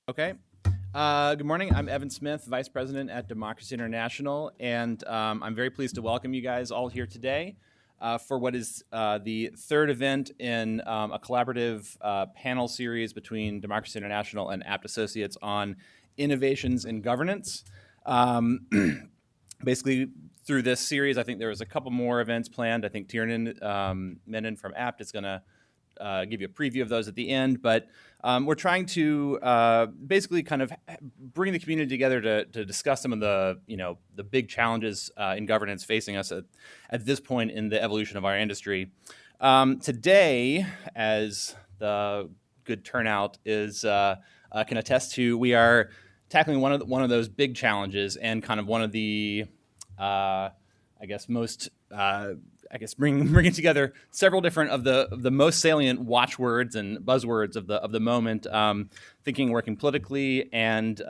Okay. Good morning. I'm Evan Smith, Vice President at Democracy International, and I'm very pleased to welcome you guys all here today for what is the third event in a collaborative panel series between Democracy International and Apt Associates on innovations in governance. Basically, through this series, I think there was a couple more events planned. I think Tiernan Menon from Apt is going to give you a preview of those at the end, but we're trying to basically kind of bring the community together to discuss some of the big challenges in governance facing us at this point in the evolution of our industry. Today, as the good turnout is can attest to, we are tackling one of those big challenges and kind of one of the bringing together several different of the most salient watchwords and buzzwords of the moment, thinking, working politically, and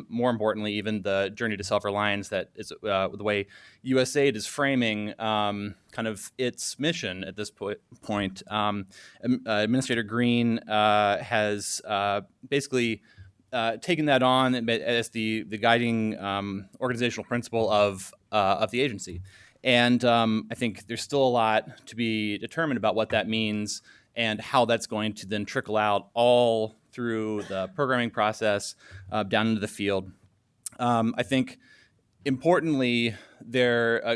more importantly, even the journey to self-reliance that is the way USAID is framing kind of its mission at this point. Administrator Green has basically taken that on as the guiding organizational principle of the agency. And I think there's still a lot to be determined about what that means and how that's going to then trickle out all through the programming process down into the field. I think, importantly,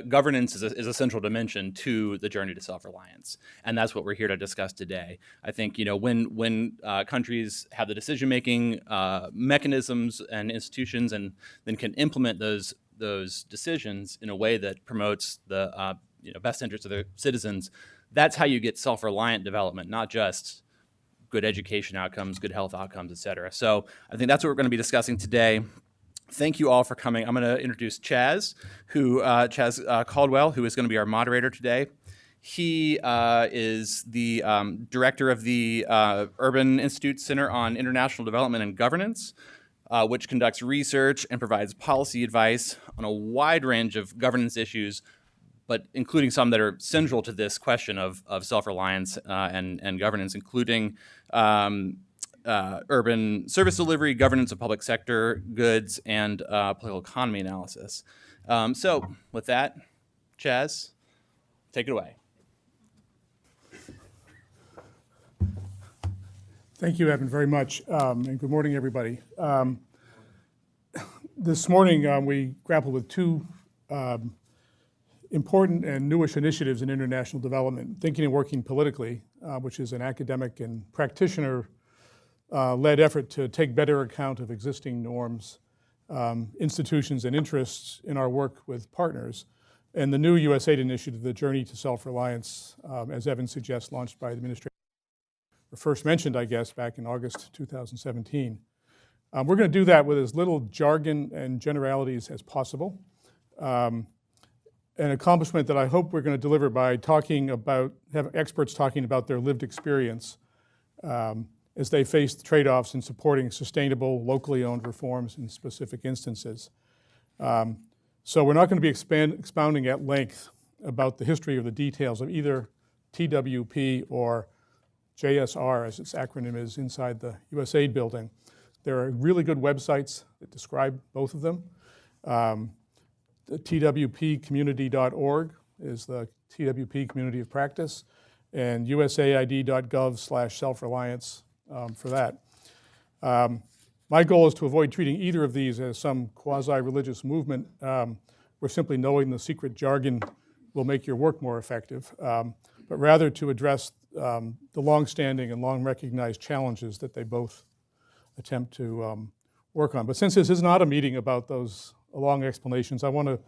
governance is a central dimension to the journey to self-reliance, and that's what we're here to discuss today. I think when countries have the decision-making mechanisms and institutions, and then can implement those decisions in a way that promotes the best interests of their citizens, that's how you get self-reliant development, not just good education outcomes, good health outcomes, et cetera. So I think that's what we're going to be discussing today. Thank you all for coming. I'm going to introduce Chaz Caldwell, who is going to be our moderator today. He is the director of the Urban Institute Center on International Development and Governance, which conducts research and provides policy advice on a wide range of governance issues, but including some that are central to this question of self-reliance and governance, including urban service delivery, governance of public sector goods, and political economy analysis. So with that, Chaz, take it away. Thank you, Evan, very much, and good morning, everybody. This morning, we grappled with two important and newish initiatives in international development, Thinking and Working Politically, which is an academic and practitioner-led effort to take better account of existing norms, institutions, and interests in our work with partners, and the new USAID initiative, the Journey to Self-Reliance, as Evan suggests, launched by the administration, or first mentioned, I guess, back in August 2017. We're going to do that with as little jargon and generalities as possible. An accomplishment that I hope we're going to deliver by have experts talking about their lived experience as they face the trade-offs in supporting sustainable, locally owned reforms in specific instances. So we're not going to be expounding at length about the history of the details of either TWP or JSR, as its acronym is inside the USAID building. There are really good websites that describe both of them. The twpcommunity.org is the TWP Community of Practice, and usaid.gov/self-reliance for that. My goal is to avoid treating either of these as some quasi-religious movement where simply knowing the secret jargon will make your work more effective, but rather to address the long-standing and long-recognized challenges that they both attempt to work on. But since this is not a meeting about those long explanations, I want to,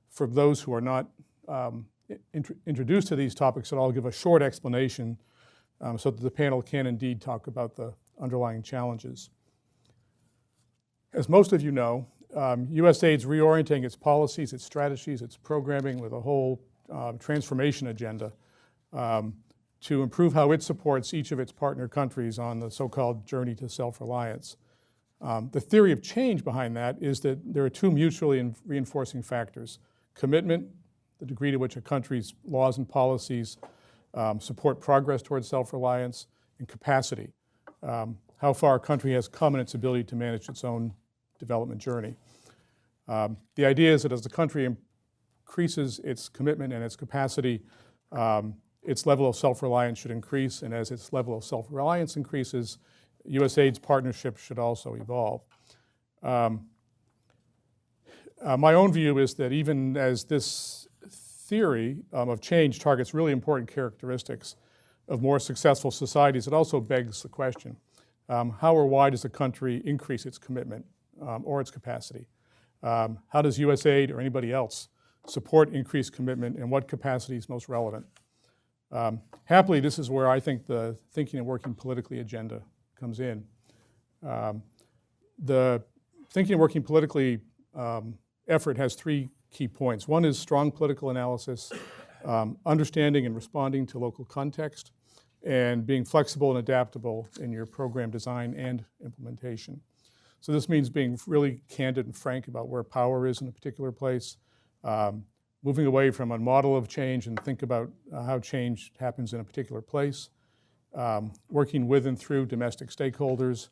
for those who are not introduced to these topics at all, give a short explanation so that the panel can indeed talk about the underlying challenges. As most of you know, USAID's reorienting its policies, its strategies, its programming with a whole transformation agenda to improve how it supports each of its partner countries on the so-called journey to self-reliance. The theory of change behind that is that there are two mutually reinforcing factors: commitment, the degree to which a country's laws and policies support progress towards self-reliance, and capacity, how far a country has come in its ability to manage its own development journey. The idea is that as the country increases its commitment and its capacity, its level of self-reliance should increase, and as its level of self-reliance increases, USAID's partnership should also evolve. My own view is that even as this theory of change targets really important characteristics of more successful societies, it also begs the question, how or why does a country increase its commitment or its capacity? How does USAID or anybody else support increased commitment, and what capacity is most relevant? Happily, this is where I think the thinking and working politically agenda comes in. The thinking and working politically effort has three key points. One is strong political analysis, understanding and responding to local context, and being flexible and adaptable in your program design and implementation. So this means being really candid and frank about where power is in a particular place, moving away from a model of change and think about how change happens in a particular place, working with and through domestic stakeholders,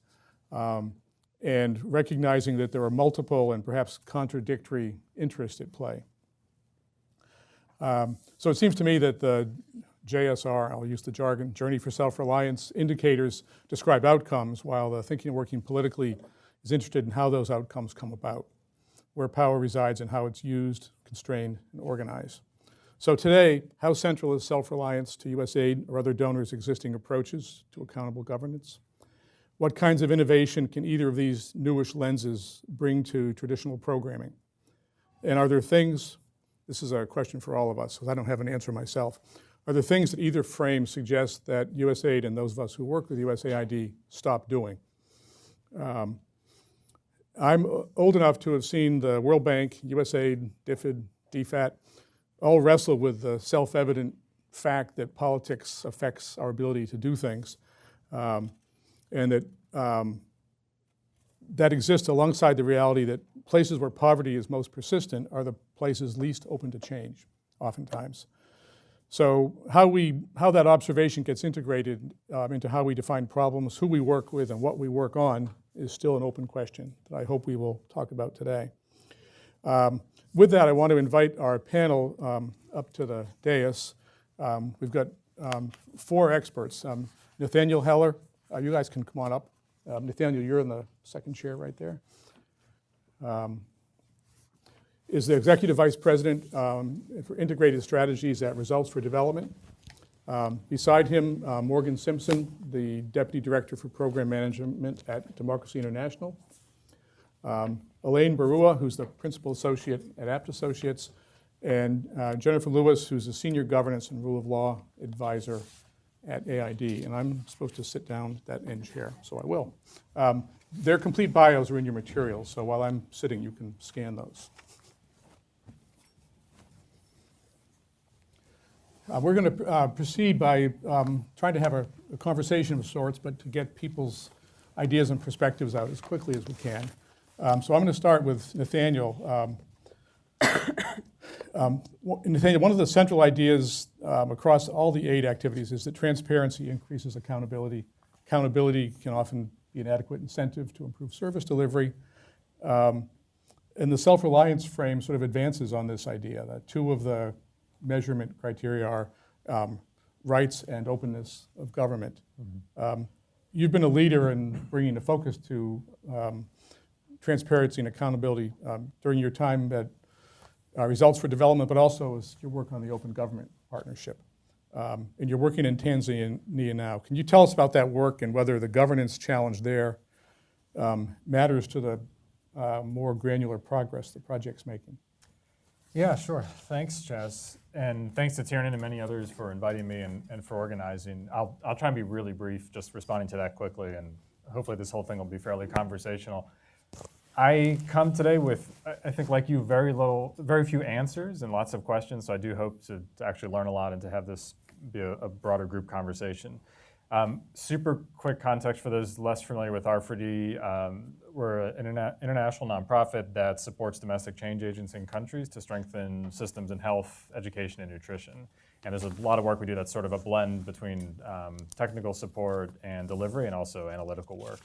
and recognizing that there are multiple and perhaps contradictory interests at play. So it seems to me that the JSR, I'll use the jargon, Journey for Self-Reliance indicators describe outcomes, while the thinking and working politically is interested in how those outcomes come about, where power resides and how it's used, constrained, and organized. So today, how central is self-reliance to USAID or other donors' existing approaches to accountable governance? What kinds of innovation can either of these newish lenses bring to traditional programming? And are there things, this is a question for all of us, because I don't have an answer myself, are there things that either frame suggest that USAID and those of us who work with USAID stop doing? I'm old enough to have seen the World Bank, USAID, DFID, DFAT, all wrestle with the self-evident fact that politics affects our ability to do things, and that that exists alongside the reality that places where poverty is most persistent are the places least open to change, oftentimes. So how that observation gets integrated into how we define problems, who we work with, and what we work on is still an open question that I hope we will talk about today. With that, I want to invite our panel up to the dais. We've got four experts. Nathaniel Heller, you guys can come on up. Nathaniel, you're in the second chair right there. Is the Executive Vice President for Integrated Strategies at Results for Development. Beside him, Morgan Simpson, the Deputy Director for Program Management at Democracy International. Elaine Barua, who's the Principal Associate at Apt Associates, and Jennifer Lewis, who's a Senior Governance and Rule of Law Advisor at AID. And I'm supposed to sit down that end chair, so I will. Their complete bios are in your materials, so while I'm sitting, you can scan those. We're going to proceed by trying to have a conversation of sorts, but to get people's ideas and perspectives out as quickly as we can. So I'm going to start with Nathaniel. Nathaniel, one of the central ideas across all the aid activities is that transparency increases accountability. Accountability can often be an adequate incentive to improve service delivery. And the self-reliance frame sort of advances on this idea that two of the measurement criteria are rights and openness of government. Mm-hmm. You've been a leader in bringing the focus to transparency and accountability during your time at Results for Development, but also as your work on the Open Government Partnership. And you're working in Tanzania now. Can you tell us about that work and whether the governance challenge there matters to the more granular progress the project's making? Yeah, sure. Thanks, Chaz. And thanks to Tiernan and many others for inviting me and for organizing. I'll try and be really brief, just responding to that quickly, and hopefully this whole thing will be fairly conversational. I come today with, I think like you, very few answers and lots of questions, so I do hope to actually learn a lot and to have this be a broader group conversation. Super quick context for those less familiar with R4D. We're an international nonprofit that supports domestic change agents in countries to strengthen systems in health, education, and nutrition. And there's a lot of work we do that's sort of a blend between technical support and delivery, and also analytical work.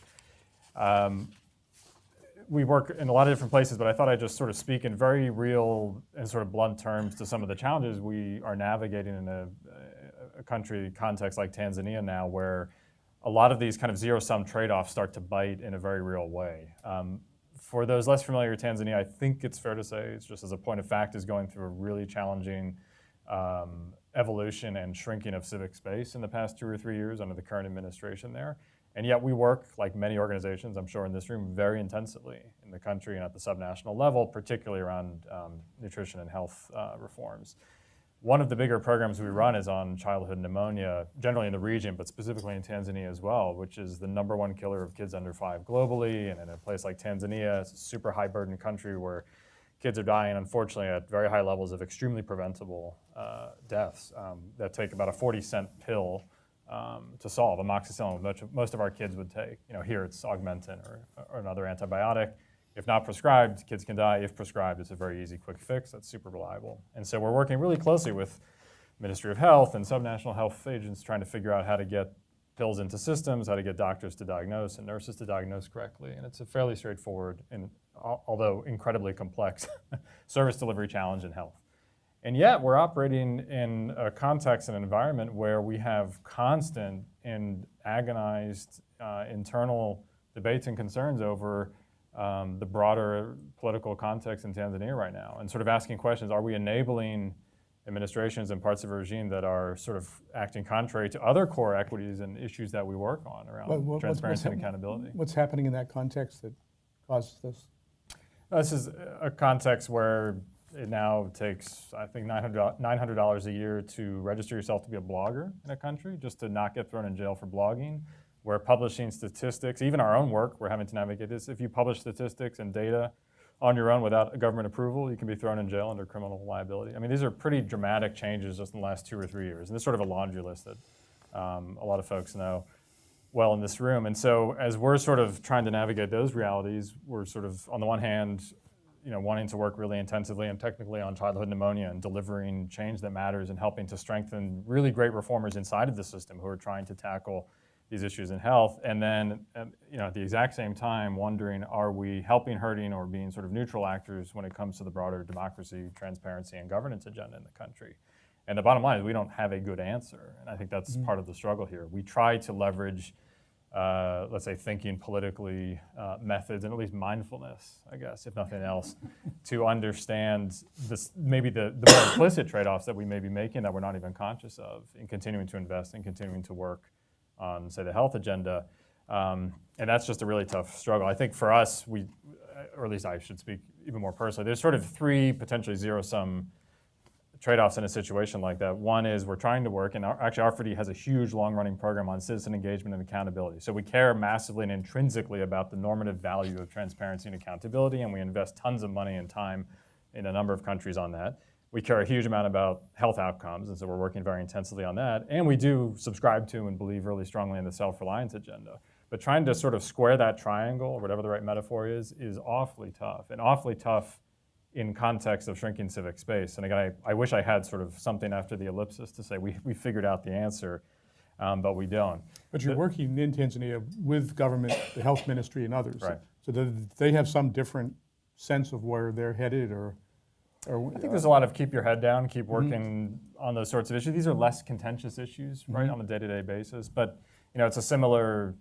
We work in a lot of different places, but I thought I'd just sort of speak in very real and sort of blunt terms to some of the challenges we are navigating in a country context like Tanzania now, where a lot of these kind of zero-sum trade-offs start to bite in a very real way. For those less familiar with Tanzania, I think it's fair to say, it's just as a point of fact, is going through a really challenging evolution and shrinking of civic space in the past 2 or 3 years under the current administration there. And yet we work, like many organizations, I'm sure in this room, very intensively in the country and at the subnational level, particularly around nutrition and health reforms. One of the bigger programs we run is on childhood pneumonia, generally in the region, but specifically in Tanzania as well, which is the #1 killer of kids under 5 globally. And in a place like Tanzania, it's a super high burden country where kids are dying, unfortunately, at very high levels of extremely preventable deaths that take about a 40-cent pill to solve, amoxicillin, which most of our kids would take. Here it's Augmentin or another antibiotic. If not prescribed, kids can die. If prescribed, it's a very easy, quick fix that's super reliable. And so we're working really closely with Ministry of Health and subnational health agents trying to figure out how to get pills into systems, how to get doctors to diagnose and nurses to diagnose correctly. And it's a fairly straightforward, and although incredibly complex, service delivery challenge in health. And yet we're operating in a context and environment where we have constant and agonized internal debates and concerns over the broader political context in Tanzania right now, and sort of asking questions, are we enabling administrations and parts of a regime that are sort of acting contrary to other core equities and issues that we work on around transparency and accountability? What's happening in that context that causes this? This is a context where it now takes, I think, $900 a year to register yourself to be a blogger in a country, just to not get thrown in jail for blogging. We're publishing statistics, even our own work, we're having to navigate this. If you publish statistics and data on your own without government approval, you can be thrown in jail under criminal liability. I mean, these are pretty dramatic changes just in the last 2 or 3 years. And this is sort of a laundry list that a lot of folks know well in this room. And so as we're sort of trying to navigate those realities, we're sort of, on the one hand, wanting to work really intensively and technically on childhood pneumonia and delivering change that matters and helping to strengthen really great reformers inside of the system who are trying to tackle these issues in health. And then, at the exact same time, wondering, are we helping, hurting, or being sort of neutral actors when it comes to the broader democracy, transparency, and governance agenda in the country? And the bottom line is we don't have a good answer. And I think that's part of the struggle here. We try to leverage let's say, thinking politically methods, and at least mindfulness, I guess, if nothing else, to understand this, maybe the more implicit trade-offs that we may be making that we're not even conscious of in continuing to invest and continuing to work on, say, the health agenda. And that's just a really tough struggle. I think for us, or at least I should speak even more personally, there's sort of 3 potentially zero-sum trade-offs in a situation like that. One is we're trying to work, and actually R4D has a huge long-running program on citizen engagement and accountability. So we care massively and intrinsically about the normative value of transparency and accountability, and we invest tons of money and time in a number of countries on that. We care a huge amount about health outcomes, and so we're working very intensively on that. And we do subscribe to and believe really strongly in the self-reliance agenda. But trying to sort of square that triangle, or whatever the right metaphor is awfully tough, and awfully tough in context of shrinking civic space. And again, I wish I had sort of something after the ellipsis to say we figured out the answer, but we don't. But you're working in Tanzania with government, the health ministry, and others. Right. So do they have some different sense of where they're headed, or I think there's a lot of keep your head down, keep working on those sorts of issues. These are less contentious issues, right, on a day-to-day basis. But it's a similar.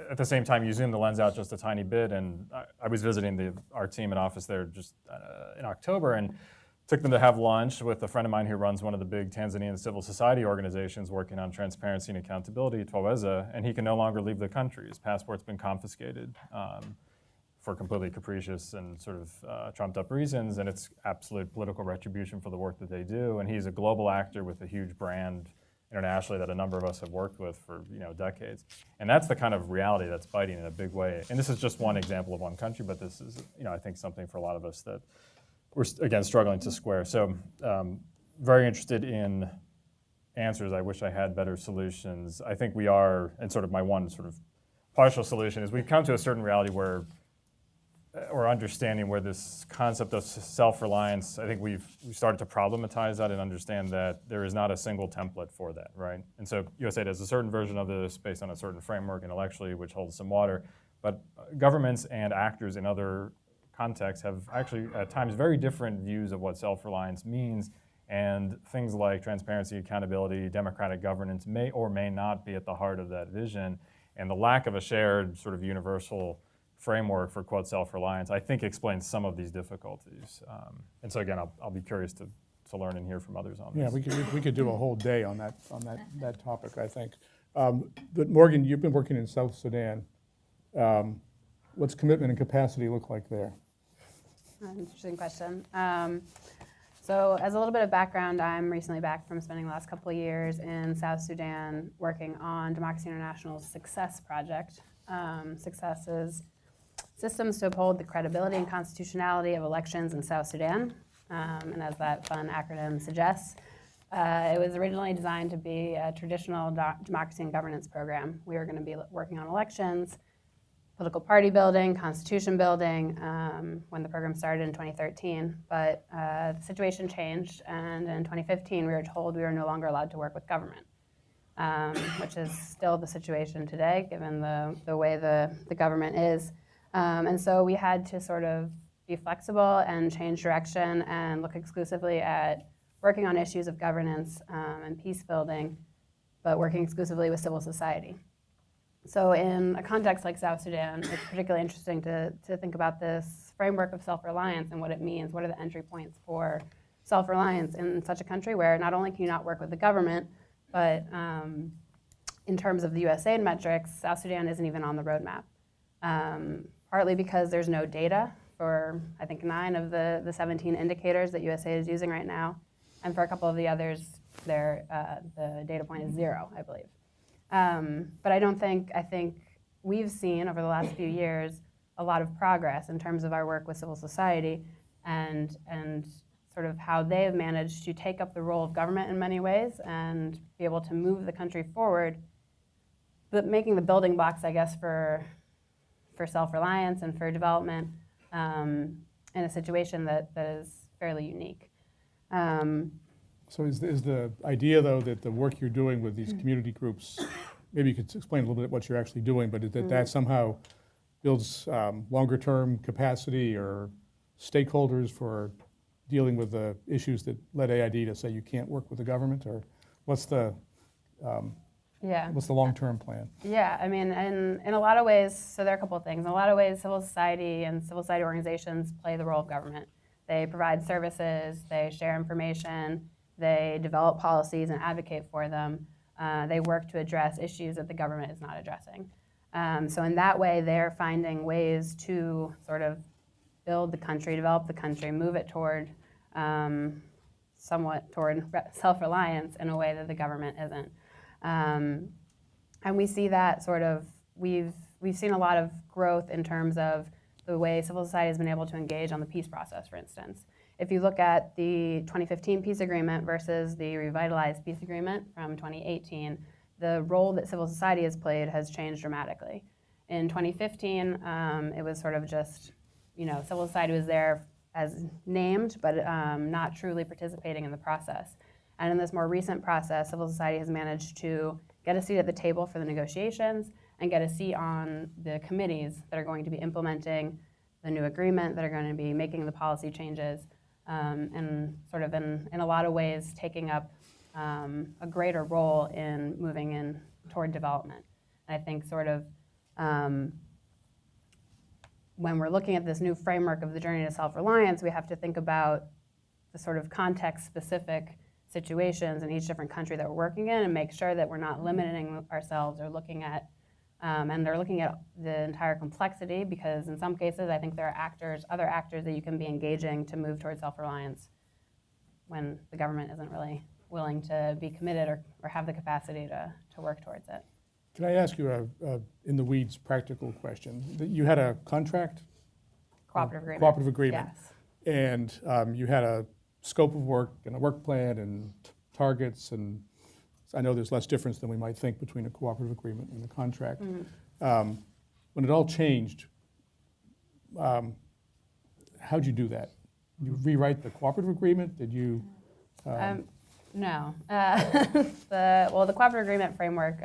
At the same time, you zoom the lens out just a tiny bit, and I was visiting our team and office there just in October, and took them to have lunch with a friend of mine who runs one of the big Tanzanian civil society organizations working on transparency and accountability, Twaweza, and he can no longer leave the country. His passport's been confiscated for completely capricious and sort of trumped up reasons, and it's absolute political retribution for the work that they do. And he's a global actor with a huge brand internationally that a number of us have worked with for decades. And that's the kind of reality that's biting in a big way. And this is just one example of one country, but this is I think something for a lot of us that we're, again, struggling to square. So very interested in answers. I wish I had better solutions. I think we are, and sort of my one sort of partial solution is we've come to a certain reality where, or understanding where this concept of self-reliance, I think we started to problematize that and understand that there is not a single template for that, right? And so USAID has a certain version of this based on a certain framework intellectually, which holds some water. But governments and actors in other contexts have actually at times very different views of what self-reliance means, and things like transparency, accountability, democratic governance may or may not be at the heart of that vision. And the lack of a shared sort of universal framework for, quote, self-reliance, I think explains some of these difficulties. And so again, I'll be curious to learn and hear from others on this. Yeah, we could do a whole day on that topic, I think. But Morgan, you've been working in South Sudan. What's commitment and capacity look like there? Interesting question. So as a little bit of background, I'm recently back from spending the last couple of years in South Sudan working on Democracy International's Success project. Success is systems to uphold the credibility and constitutionality of elections in South Sudan. And as that fun acronym suggests, it was originally designed to be a traditional democracy and governance program. We were going to be working on elections, political party building, constitution building, when the program started in 2013. But the situation changed, and in 2015 we were told we were no longer allowed to work with government, which is still the situation today, given the way the government is. And so we had to sort of be flexible and change direction and look exclusively at working on issues of governance and peace building, but working exclusively with civil society. So in a context like South Sudan, it's particularly interesting to think about this framework of self-reliance and what it means. What are the entry points for self-reliance in such a country where not only can you not work with the government, but in terms of the USAID metrics, South Sudan isn't even on the roadmap. Partly because there's no data for, I think, 9 of the 17 indicators that USAID is using right now. And for a couple of the others, the data point is 0, I believe. But I think we've seen over the last few years a lot of progress in terms of our work with civil society and sort of how they have managed to take up the role of government in many ways and be able to move the country forward, but making the building blocks, I guess, for self-reliance and for development in a situation that is fairly unique. So is the idea, though, that the work you're doing with these community groups, maybe you could explain a little bit what you're actually doing, but that somehow builds longer-term capacity or stakeholders for dealing with the issues that led AID to say you can't work with the government, or what's the long-term plan? Yeah, I mean, in a lot of ways, so there are a couple of things. In a lot of ways, civil society and civil society organizations play the role of government. They provide services, they share information, they develop policies and advocate for them. They work to address issues that the government is not addressing. So in that way, they're finding ways to sort of build the country, develop the country, move it toward somewhat toward self-reliance in a way that the government isn't. And we see that sort of, we've seen a lot of growth in terms of the way civil society has been able to engage on the peace process, for instance. If you look at the 2015 peace agreement versus the revitalized peace agreement from 2018, the role that civil society has played has changed dramatically. In 2015, it was sort of just, civil society was there as named, but not truly participating in the process. And in this more recent process, civil society has managed to get a seat at the table for the negotiations and get a seat on the committees that are going to be implementing the new agreement, that are going to be making the policy changes, and sort of in a lot of ways taking up a greater role in moving in toward development. And I think sort of when we're looking at this new framework of the journey to self-reliance, we have to think about the sort of context-specific situations in each different country that we're working in and make sure that we're not limiting ourselves or looking at, and they're looking at the entire complexity, because in some cases I think there are other actors that you can be engaging to move towards self-reliance when the government isn't really willing to be committed or have the capacity to work towards it. Can I ask you a in the weeds practical question? You had a contract? Cooperative agreement. Cooperative agreement. Yes. And you had a scope of work and a work plan and targets and I know there's less difference than we might think between a cooperative agreement and a contract. When it all changed, how'd you do that? Did you rewrite the cooperative agreement? Did you? No. The cooperative agreement framework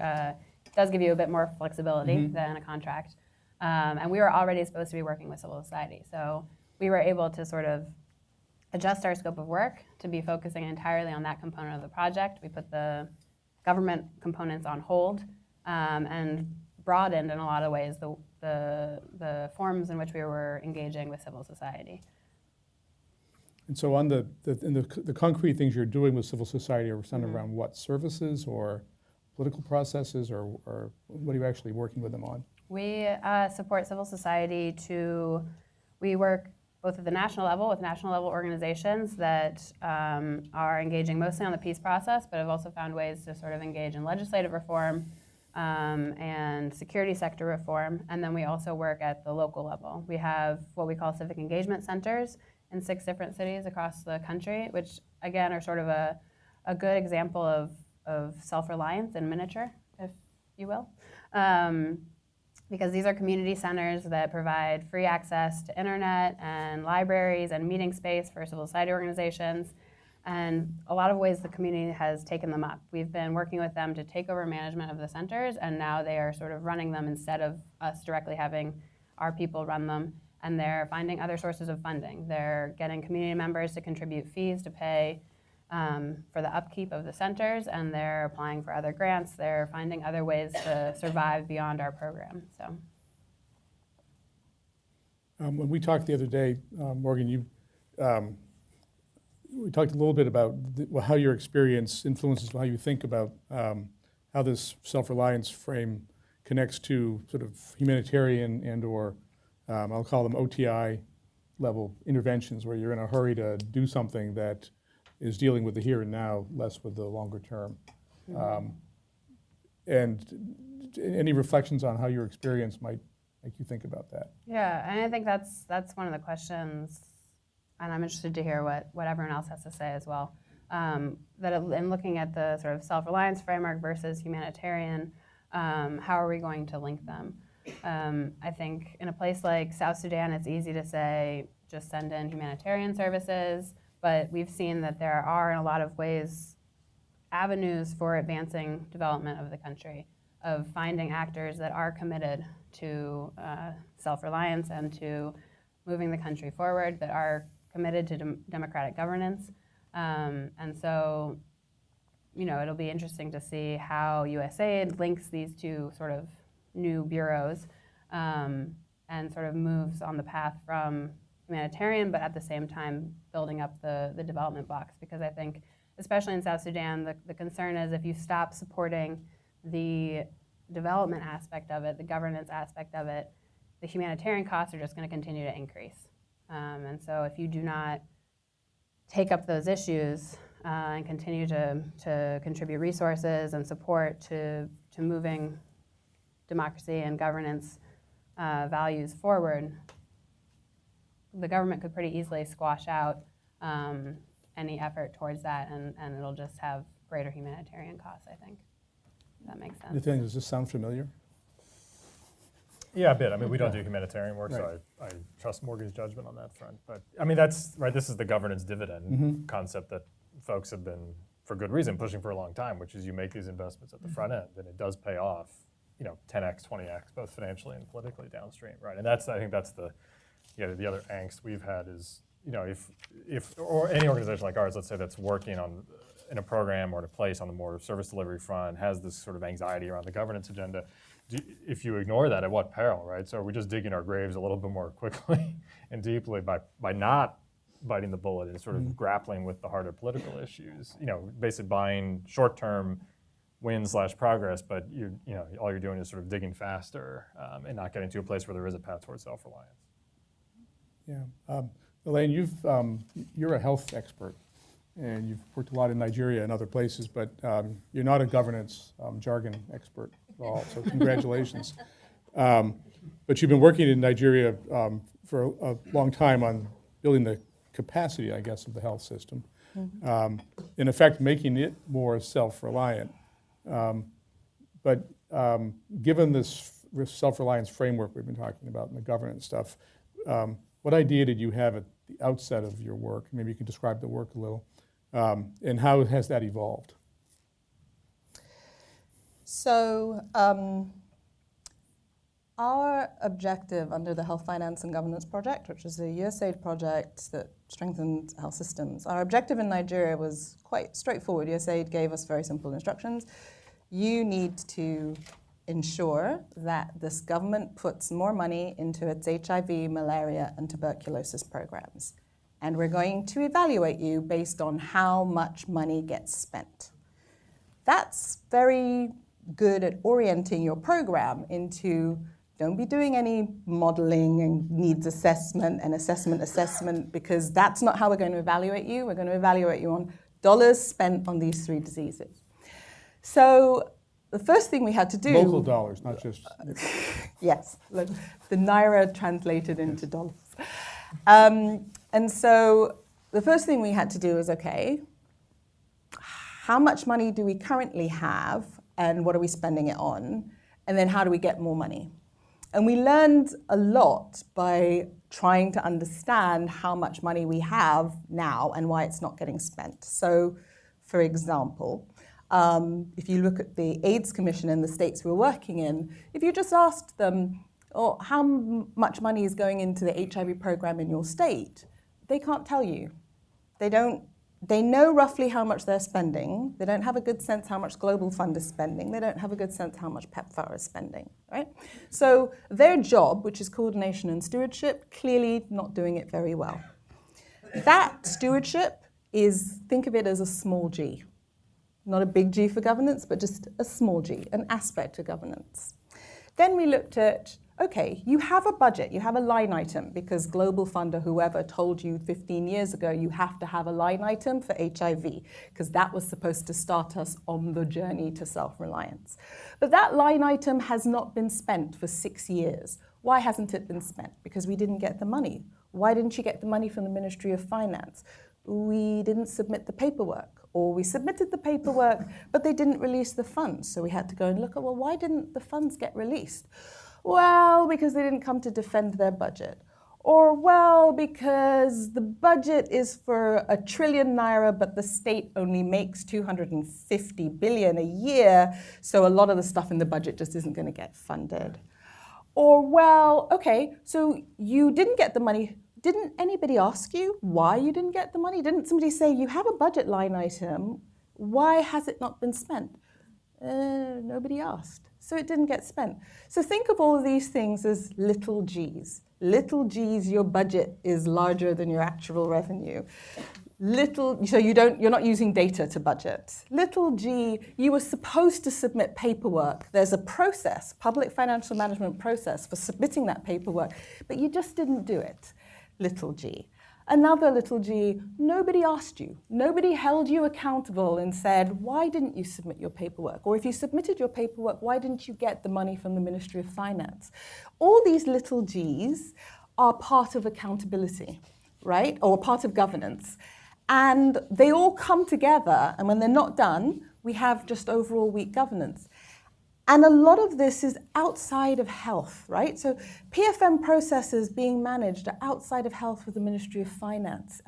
does give you a bit more flexibility than a contract. And we were already supposed to be working with civil society. So we were able to sort of adjust our scope of work to be focusing entirely on that component of the project. We put the government components on hold and broadened in a lot of ways the forms in which we were engaging with civil society. And so on the concrete things you're doing with civil society are centered around what, services or political processes, or what are you actually working with them on? We support civil society we work both at the national level with national level organizations that are engaging mostly on the peace process, but have also found ways to sort of engage in legislative reform and security sector reform. And then we also work at the local level. We have what we call civic engagement centers in 6 different cities across the country, which again are sort of a good example of self-reliance in miniature, if you will. Because these are community centers that provide free access to internet and libraries and meeting space for civil society organizations. And a lot of ways the community has taken them up. We've been working with them to take over management of the centers, and now they are sort of running them instead of us directly having our people run them. And they're finding other sources of funding. They're getting community members to contribute fees to pay for the upkeep of the centers, and they're applying for other grants. They're finding other ways to survive beyond our program. So, when we talked the other day, Morgan, we talked a little bit about how your experience influences how you think about how this self-reliance frame connects to sort of humanitarian and/or I'll call them OTI level interventions, where you're in a hurry to do something that is dealing with the here and now, less with the longer term. And any reflections on how your experience might make you think about that? yeah, and I think that's one of the questions, and I'm interested to hear what everyone else has to say as well. That in looking at the sort of self-reliance framework versus humanitarian, how are we going to link them? I think in a place like South Sudan, it's easy to say, just send in humanitarian services, but we've seen that there are, in a lot of ways, avenues for advancing development of the country, of finding actors that are committed to self-reliance and to moving the country forward, that are committed to democratic governance. And so, it'll be interesting to see how USAID links these two sort of new bureaus and sort of moves on the path from humanitarian, but at the same time building up the development box. Because I think, especially in South Sudan, the concern is if you stop supporting the development aspect of it, the governance aspect of it, the humanitarian costs are just going to continue to increase. And so if you do not take up those issues and continue to contribute resources and support to moving democracy and governance values forward, the government could pretty easily squash out any effort towards that, and it'll just have greater humanitarian costs, I think. If that makes sense. Nathaniel, does this sound familiar? Yeah, a bit. I mean, we don't do humanitarian work, so I trust Morgan's judgment on that front. But I mean, that's right. This is the governance dividend concept that folks have been, for good reason, pushing for a long time, which is you make these investments at the front end, and it does pay off, 10x, 20x, both financially and politically downstream, right? And I think that's the other angst we've had is, if or any organization like ours, let's say, that's working in a program or in a place on the more service delivery front, has this sort of anxiety around the governance agenda. If you ignore that, at what peril, right? So are we just digging our graves a little bit more quickly and deeply by not biting the bullet and sort of grappling with the harder political issues? Basically buying short-term win/progress, but all you're doing is sort of digging faster and not getting to a place where there is a path towards self-reliance. Yeah, Elaine, you're a health expert, and you've worked a lot in Nigeria and other places, but you're not a governance jargon expert at all, so congratulations. But you've been working in Nigeria for a long time on building the capacity, I guess, of the health system. In effect, making it more self-reliant. But given this self-reliance framework we've been talking about and the governance stuff, what idea did you have at the outset of your work? Maybe you could describe the work a little. And how has that evolved? So our objective under the Health Finance and Governance Project, which is a USAID project that strengthens health systems, our objective in Nigeria was quite straightforward. USAID gave us very simple instructions. You need to ensure that this government puts more money into its HIV, malaria, and tuberculosis programs. And we're going to evaluate you based on how much money gets spent. That's very good at orienting your program into don't be doing any modeling and needs assessment and assessment, because that's not how we're going to evaluate you. We're going to evaluate you on dollars spent on these 3 diseases. So the first thing we had to do... Local dollars, not just... Yes, the Naira translated into dollars. And so the first thing we had to do is, okay, how much money do we currently have and what are we spending it on? And then how do we get more money? And we learned a lot by trying to understand how much money we have now and why it's not getting spent. So, for example, if you look at the AIDS Commission in the states we're working in, if you just asked them, oh, how much money is going into the HIV program in your state, they can't tell you. They know roughly how much they're spending. They don't have a good sense how much Global Fund is spending. They don't have a good sense how much PEPFAR is spending, right? So their job, which is coordination and stewardship, clearly not doing it very well. That stewardship is, think of it as a small g. Not a big G for governance, but just a small g, an aspect of governance. Then we looked at, okay, you have a budget, you have a line item, because Global Fund or whoever told you 15 years ago you have to have a line item for HIV, because that was supposed to start us on the journey to self-reliance. But that line item has not been spent for 6 years. Why hasn't it been spent? Because we didn't get the money. Why didn't you get the money from the Ministry of Finance? We didn't submit the paperwork, or we submitted the paperwork, but they didn't release the funds. So we had to go and look at, well, why didn't the funds get released? Well, because they didn't come to defend their budget. Or, well, because the budget is for 1 trillion naira, but the state only makes 250 billion a year, so a lot of the stuff in the budget just isn't going to get funded. Or, well, okay, so you didn't get the money. Didn't anybody ask you why you didn't get the money? Didn't somebody say, you have a budget line item, why has it not been spent? Nobody asked. So it didn't get spent. So think of all of these things as little g's. Little g's, your budget is larger than your actual revenue. So you're not using data to budget. Little g, you were supposed to submit paperwork. There's a process, public financial management process for submitting that paperwork, but you just didn't do it. Little g. Another little g, nobody asked you. Nobody held you accountable and said, why didn't you submit your paperwork? Or if you submitted your paperwork, why didn't you get the money from the Ministry of Finance? All these little g's are part of accountability, right? Or part of governance. And they all come together, and when they're not done, we have just overall weak governance. And a lot of this is outside of health, right? So PFM processes being managed are outside of health with the Ministry of Finance.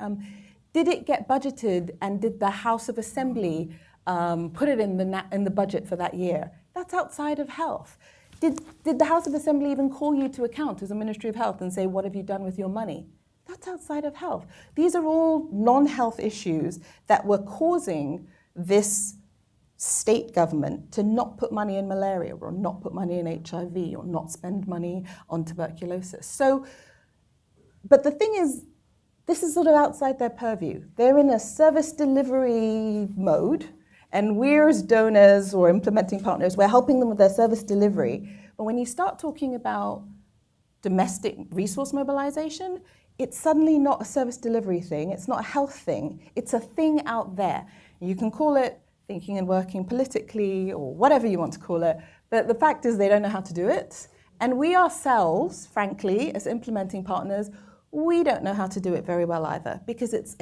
Did it get budgeted, and did the House of Assembly put it in the budget for that year? That's outside of health. Did the House of Assembly even call you to account as a Ministry of Health and say, what have you done with your money? That's outside of health. These are all non-health issues that were causing this state government to not put money in malaria, or not put money in HIV, or not spend money on tuberculosis. So, but the thing is, this is sort of outside their purview. They're in a service delivery mode, and we're as donors or implementing partners, we're helping them with their service delivery. But when you start talking about domestic resource mobilization, it's suddenly not a service delivery thing, it's not a health thing, it's a thing out there. You can call it thinking and working politically, or whatever you want to call it, but the fact is they don't know how to do it. And we ourselves, frankly, as implementing partners, We don't know how to do it very well either, because it's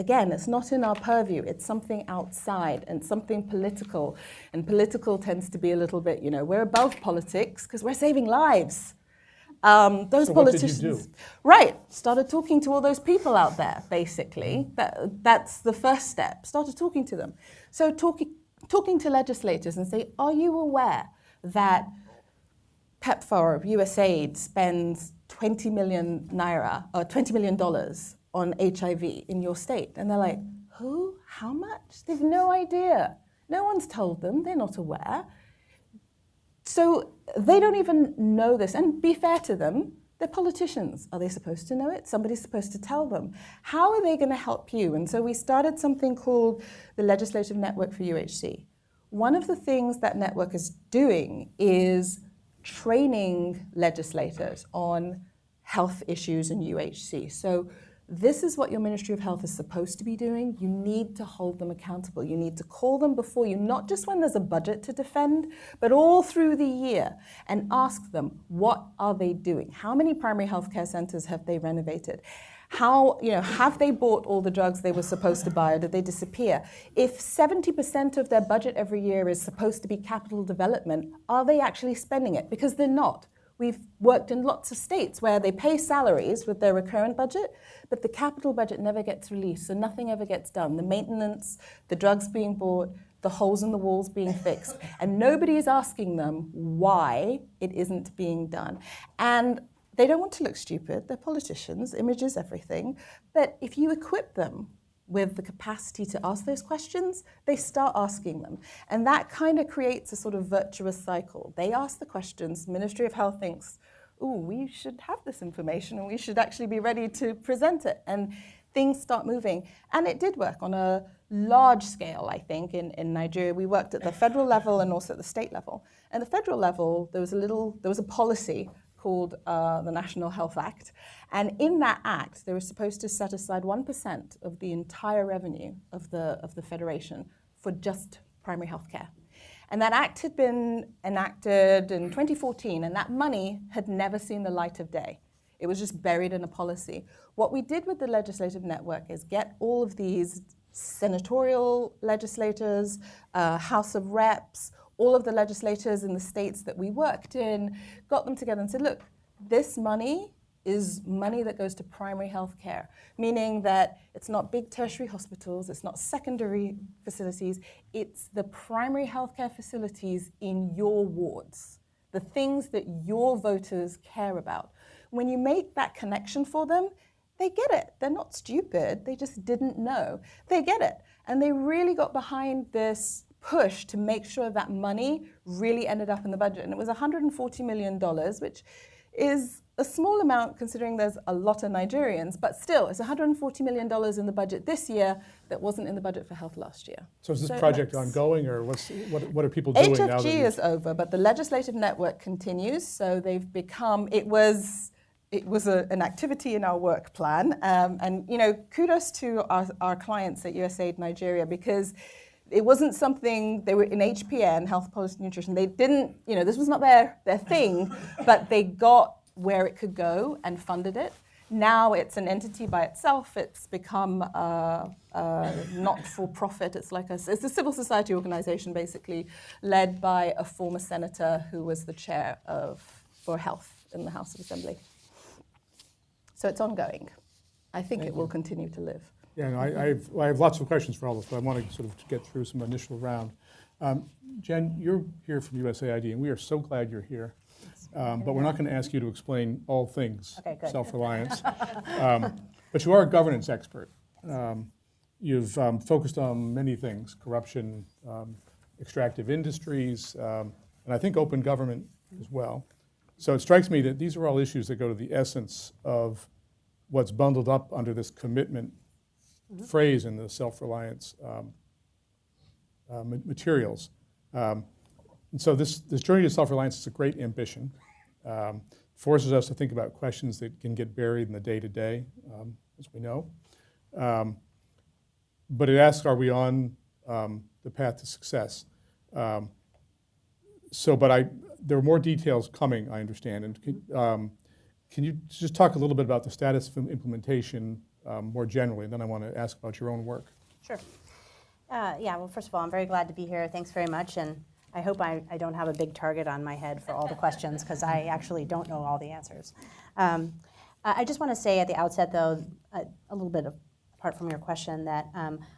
not in our purview. It's something outside and something political. And political tends to be a little bit, we're above politics because we're saving lives. Those So politicians, what did you do? right? Started talking to all those people out there. Basically, that's the first step. Started talking to them. So talking to legislators and say, are you aware that PEPFAR of USAID spends 20 million naira or $20 million on HIV in your state? And they're like, who? How much? They've no idea. No one's told them. They're not aware. So they don't even know this. And be fair to them, they're politicians. Are they supposed to know it? Somebody's supposed to tell them. How are they going to help you? And so we started something called the Legislative Network for UHC. One of the things that network is doing is training legislators on health issues in UHC. So this is what your Ministry of Health is supposed to be doing. You need to hold them accountable. You need to call them before you, not just when there's a budget to defend, but all through the year, and ask them, what are they doing? How many primary health care centers have they renovated? How, have they bought all the drugs they were supposed to buy, or did they disappear? If 70% of their budget every year is supposed to be capital development, are they actually spending it? Because they're not. We've worked in lots of states where they pay salaries with their recurrent budget, but the capital budget never gets released, so nothing ever gets done. The maintenance, the drugs being bought, the holes in the walls being fixed, and nobody is asking them why it isn't being done. And they don't want to look stupid. They're politicians. Image is everything. But if you equip them with the capacity to ask those questions, they start asking them. And that kind of creates a sort of virtuous cycle. They ask the questions, Ministry of Health thinks, ooh, we should have this information and we should actually be ready to present it. And things start moving. And it did work on a large scale, I think, in Nigeria. We worked at the federal level and also at the state level. At the federal level, there was a policy called the National Health Act. And in that act, they were supposed to set aside 1% of the entire revenue of the federation for just primary health care. And that act had been enacted in 2014, and that money had never seen the light of day. It was just buried in a policy. What we did with the legislative network is get all of these senatorial legislators, House of Reps, all of the legislators in the states that we worked in, got them together and said, look, this money is money that goes to primary health care, meaning that it's not big tertiary hospitals, it's not secondary facilities, it's the primary health care facilities in your wards, the things that your voters care about. When you make that connection for them, they get it. They're not stupid, they just didn't know. They get it. And they really got behind this push to make sure that money really ended up in the budget. And it was $140 million, which is a small amount considering there's a lot of Nigerians, but still, it's $140 million in the budget this year that wasn't in the budget for health last year. So is this project ongoing, or what are people doing now? HFG is over, but the legislative network continues. So they've become, it was an activity in our work plan. And kudos to our clients at USAID Nigeria, because it wasn't something, they were in HPN, Health Policy Nutrition. They didn't, this was not their thing, but they got where it could go and funded it. Now it's an entity by itself. It's become not-for-profit. It's a civil society organization, basically, led by a former senator who was the chair for health in the House of Assembly. So it's ongoing. I think it will continue to live. Yeah, no, I have lots of questions for all of us, but I want to sort of get through some initial round. Jen, you're here from USAID, and we are so glad you're here. But we're not going to ask you to explain all things Self-Reliance. But you are a governance expert. You've focused on many things: corruption, extractive industries, and I think open government as well. So it strikes me that these are all issues that go to the essence of what's bundled up under this commitment phrase in the Self-Reliance materials. And so this journey to self-reliance is a great ambition. Forces us to think about questions that can get buried in the day-to-day, as we know. But it asks, are we on the path to success? There are more details coming, I understand. Can you just talk a little bit about the status of implementation more generally, and then I want to ask about your own work. Sure. Yeah, well, first of all, I'm very glad to be here. Thanks very much. And I hope I don't have a big target on my head for all the questions, because I actually don't know all the answers. I just want to say at the outset, though, a little bit apart from your question, that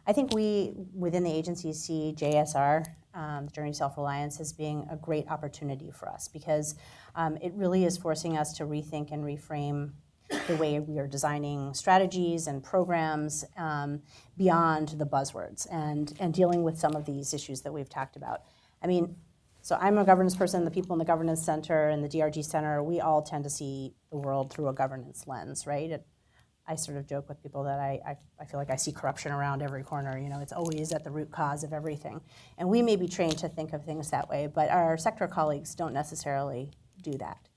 I think we, within the agency, see JSR, the Journey to Self-Reliance, as being a great opportunity for us, because it really is forcing us to rethink and reframe the way we are designing strategies and programs beyond the buzzwords and dealing with some of these issues that we've talked about. I mean, so I'm a governance person. The people in the Governance Center and the DRG Center, we all tend to see the world through a governance lens, right? I sort of joke with people that I feel like I see corruption around every corner. You know, it's always at the root cause of everything. And we may be trained to think of things that way, but our sector colleagues don't necessarily do that.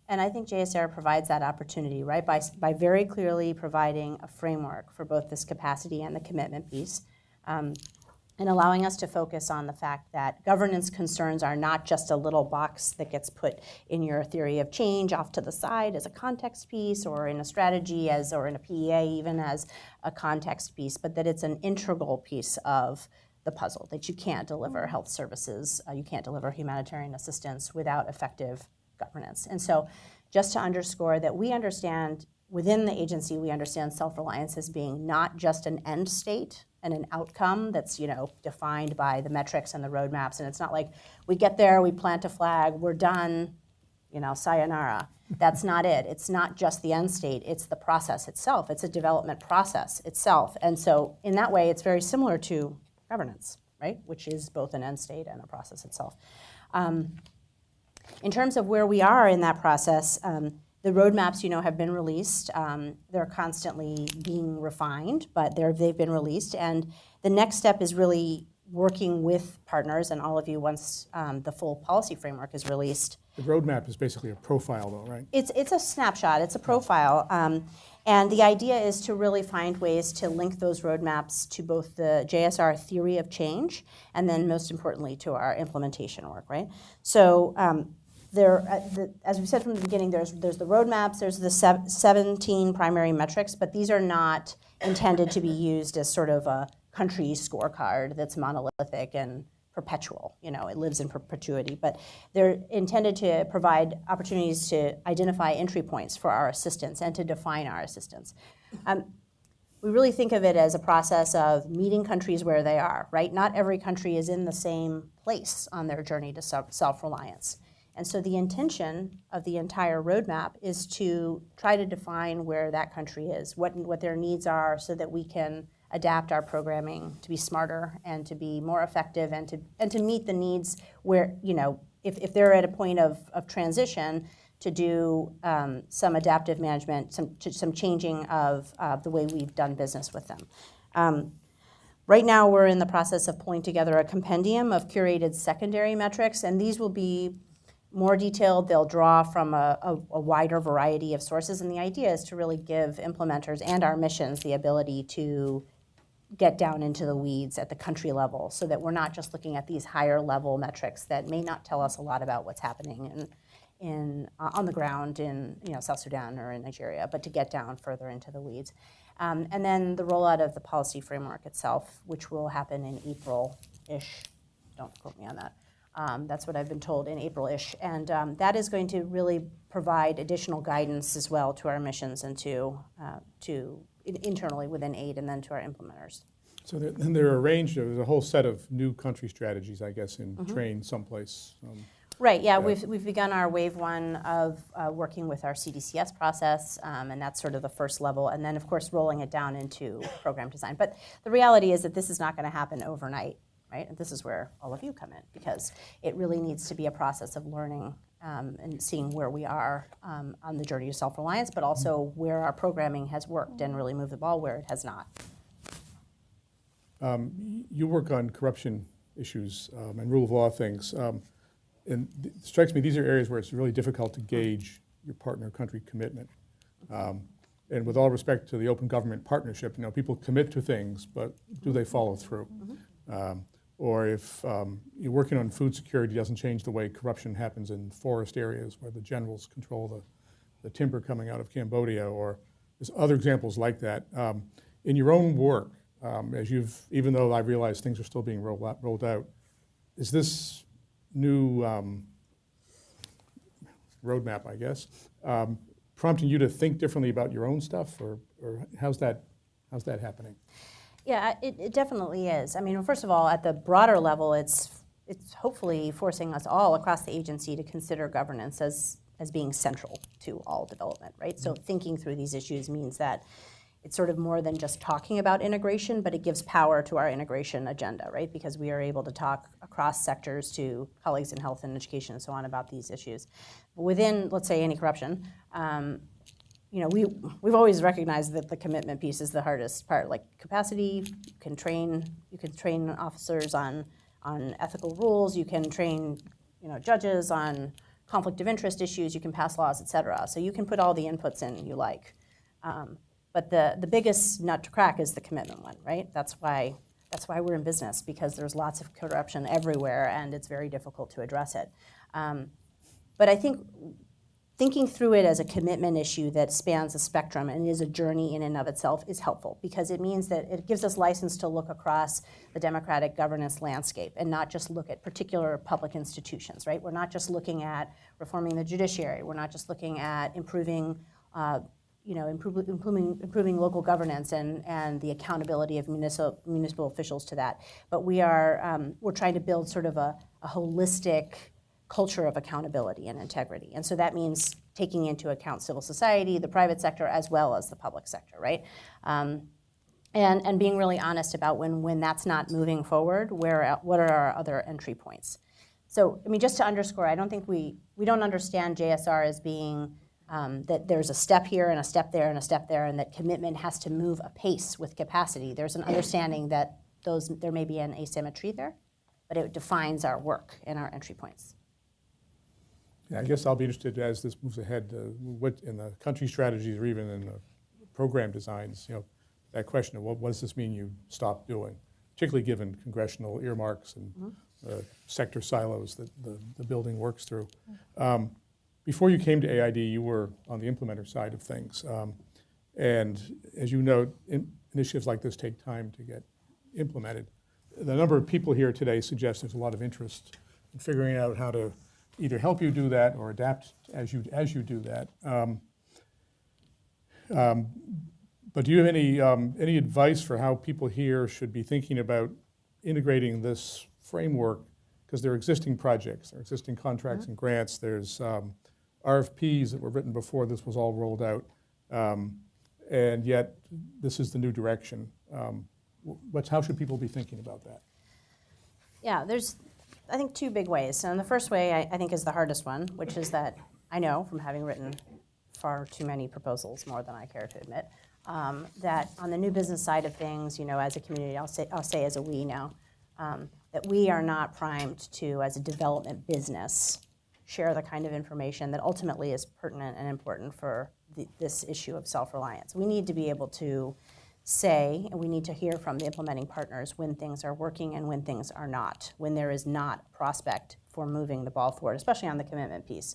And I think JSR provides that opportunity, right, by very clearly providing a framework for both this capacity and the commitment piece, and allowing us to focus on the fact that governance concerns are not just a little box that gets put in your theory of change off to the side as a context piece, or in a strategy or in a PEA even as a context piece, but that it's an integral piece of the puzzle, that you can't deliver health services, you can't deliver humanitarian assistance without effective governance. And so just to underscore that we understand, within the agency, we understand self-reliance as being not just an end state and an outcome that's, you know, defined by the metrics and the roadmaps. And it's not like we get there, we plant a flag, we're done, you know, sayonara. That's not it. It's not just the end state, it's the process itself. It's a development process itself. And so in that way, it's very similar to governance, right? Which is both an end state and a process itself. In terms of where we are in that process, the roadmaps, you know, have been released. They're constantly being refined, but they've been released. And the next step is really working with partners and all of you once the full policy framework is released. The roadmap is basically a profile, though, right? It's a snapshot. It's a profile. And the idea is to really find ways to link those roadmaps to both the JSR theory of change and then, most importantly, to our implementation work, right? So as we said from the beginning, there's the roadmaps, there's the 17 primary metrics, but these are not intended to be used as sort of a country scorecard that's monolithic and perpetual. You know, it lives in perpetuity, but they're intended to provide opportunities to identify entry points for our assistance and to define our assistance. We really think of it as a process of meeting countries where they are, right? Not every country is in the same place on their journey to self-reliance. And so the intention of the entire roadmap is to try to define where that country is, what their needs are, so that we can adapt our programming to be smarter and to be more effective and to meet the needs where, you know, if they're at a point of transition, to do some adaptive management, some changing of the way we've done business with them. Right now, we're in the process of pulling together a compendium of curated secondary metrics, and these will be more detailed. They'll draw from a wider variety of sources, and the idea is to really give implementers and our missions the ability to get down into the weeds at the country level, so that we're not just looking at these higher level metrics that may not tell us a lot about what's happening on the ground in, you know, South Sudan or in Nigeria, but to get down further into the weeds. And then the rollout of the policy framework itself, which will happen in April-ish. Don't quote me on that. That's what I've been told, in April-ish. And that is going to really provide additional guidance as well to our missions and to internally within aid and then to our implementers. So they're arranged, there's a whole set of new country strategies, I guess, in train someplace. Right, yeah, we've begun our wave one of working with our CDCS process, and that's sort of the first level, and then of course rolling it down into program design. But the reality is that this is not going to happen overnight, right? And this is where all of you come in, because it really needs to be a process of learning and seeing where we are on the journey to self-reliance, but also where our programming has worked and really moved the ball where it has not. You work on corruption issues and rule of law things. And it strikes me these are areas where it's really difficult to gauge your partner country commitment. And with all respect to the open government partnership, you know, people commit to things, but do they follow through? Or if you're working on food security, doesn't change the way corruption happens in forest areas where the generals control the timber coming out of Cambodia, or there's other examples like that. In your own work, even though I realize things are still being rolled out, is this new roadmap, I guess, prompting you to think differently about your own stuff, or how's that happening? Yeah, it definitely is. I mean, first of all, at the broader level, it's hopefully forcing us all across the agency to consider governance as being central to all development, right? So thinking through these issues means that it's sort of more than just talking about integration, but it gives power to our integration agenda, right? Because we are able to talk across sectors to colleagues in health and education and so on about these issues. Within, let's say, anti-corruption, we've always recognized that the commitment piece is the hardest part. Like capacity, you can train officers on ethical rules, you can train judges on conflict of interest issues, you can pass laws, et cetera. So you can put all the inputs in you like. But the biggest nut to crack is the commitment one, right? That's why we're in business, because there's lots of corruption everywhere and it's very difficult to address it. But I think thinking through it as a commitment issue that spans a spectrum and is a journey in and of itself is helpful, because it means that it gives us license to look across the democratic governance landscape and not just look at particular public institutions, right? We're not just looking at reforming the judiciary. We're not just looking at improving local governance and the accountability of municipal officials to that. But we're trying to build sort of a holistic culture of accountability and integrity. And so that means taking into account civil society, the private sector, as well as the public sector, right? And being really honest about when that's not moving forward, what are our other entry points? So, I mean, just to underscore, I don't think we don't understand JSR as being that there's a step here and a step there and a step there, and that commitment has to move apace with capacity. There's an understanding that there may be an asymmetry there, but it defines our work and our entry points. Yeah, I guess I'll be interested as this moves ahead, what in the country strategies or even in the program designs, that question of what does this mean you stop doing, particularly given congressional earmarks and sector silos that the building works through. Before you came to AID, you were on the implementer side of things. And as you know, initiatives like this take time to get implemented. The number of people here today suggests there's a lot of interest in figuring out how to either help you do that or adapt as you do that. But do you have any advice for how people here should be thinking about integrating this framework? Because there are existing projects, there are existing contracts and grants, there's RFPs that were written before this was all rolled out, and yet this is the new direction. How should people be thinking about that? Yeah, there's, I think, two big ways. And the first way, I think, is the hardest one, which is that I know from having written far too many proposals, more than I care to admit, that on the new business side of things, as a community, I'll say as a we now, that we are not primed to, as a development business, share the kind of information that ultimately is pertinent and important for this issue of self-reliance. We need to be able to say, and we need to hear from the implementing partners when things are working and when things are not, when there is not a prospect for moving the ball forward, especially on the commitment piece,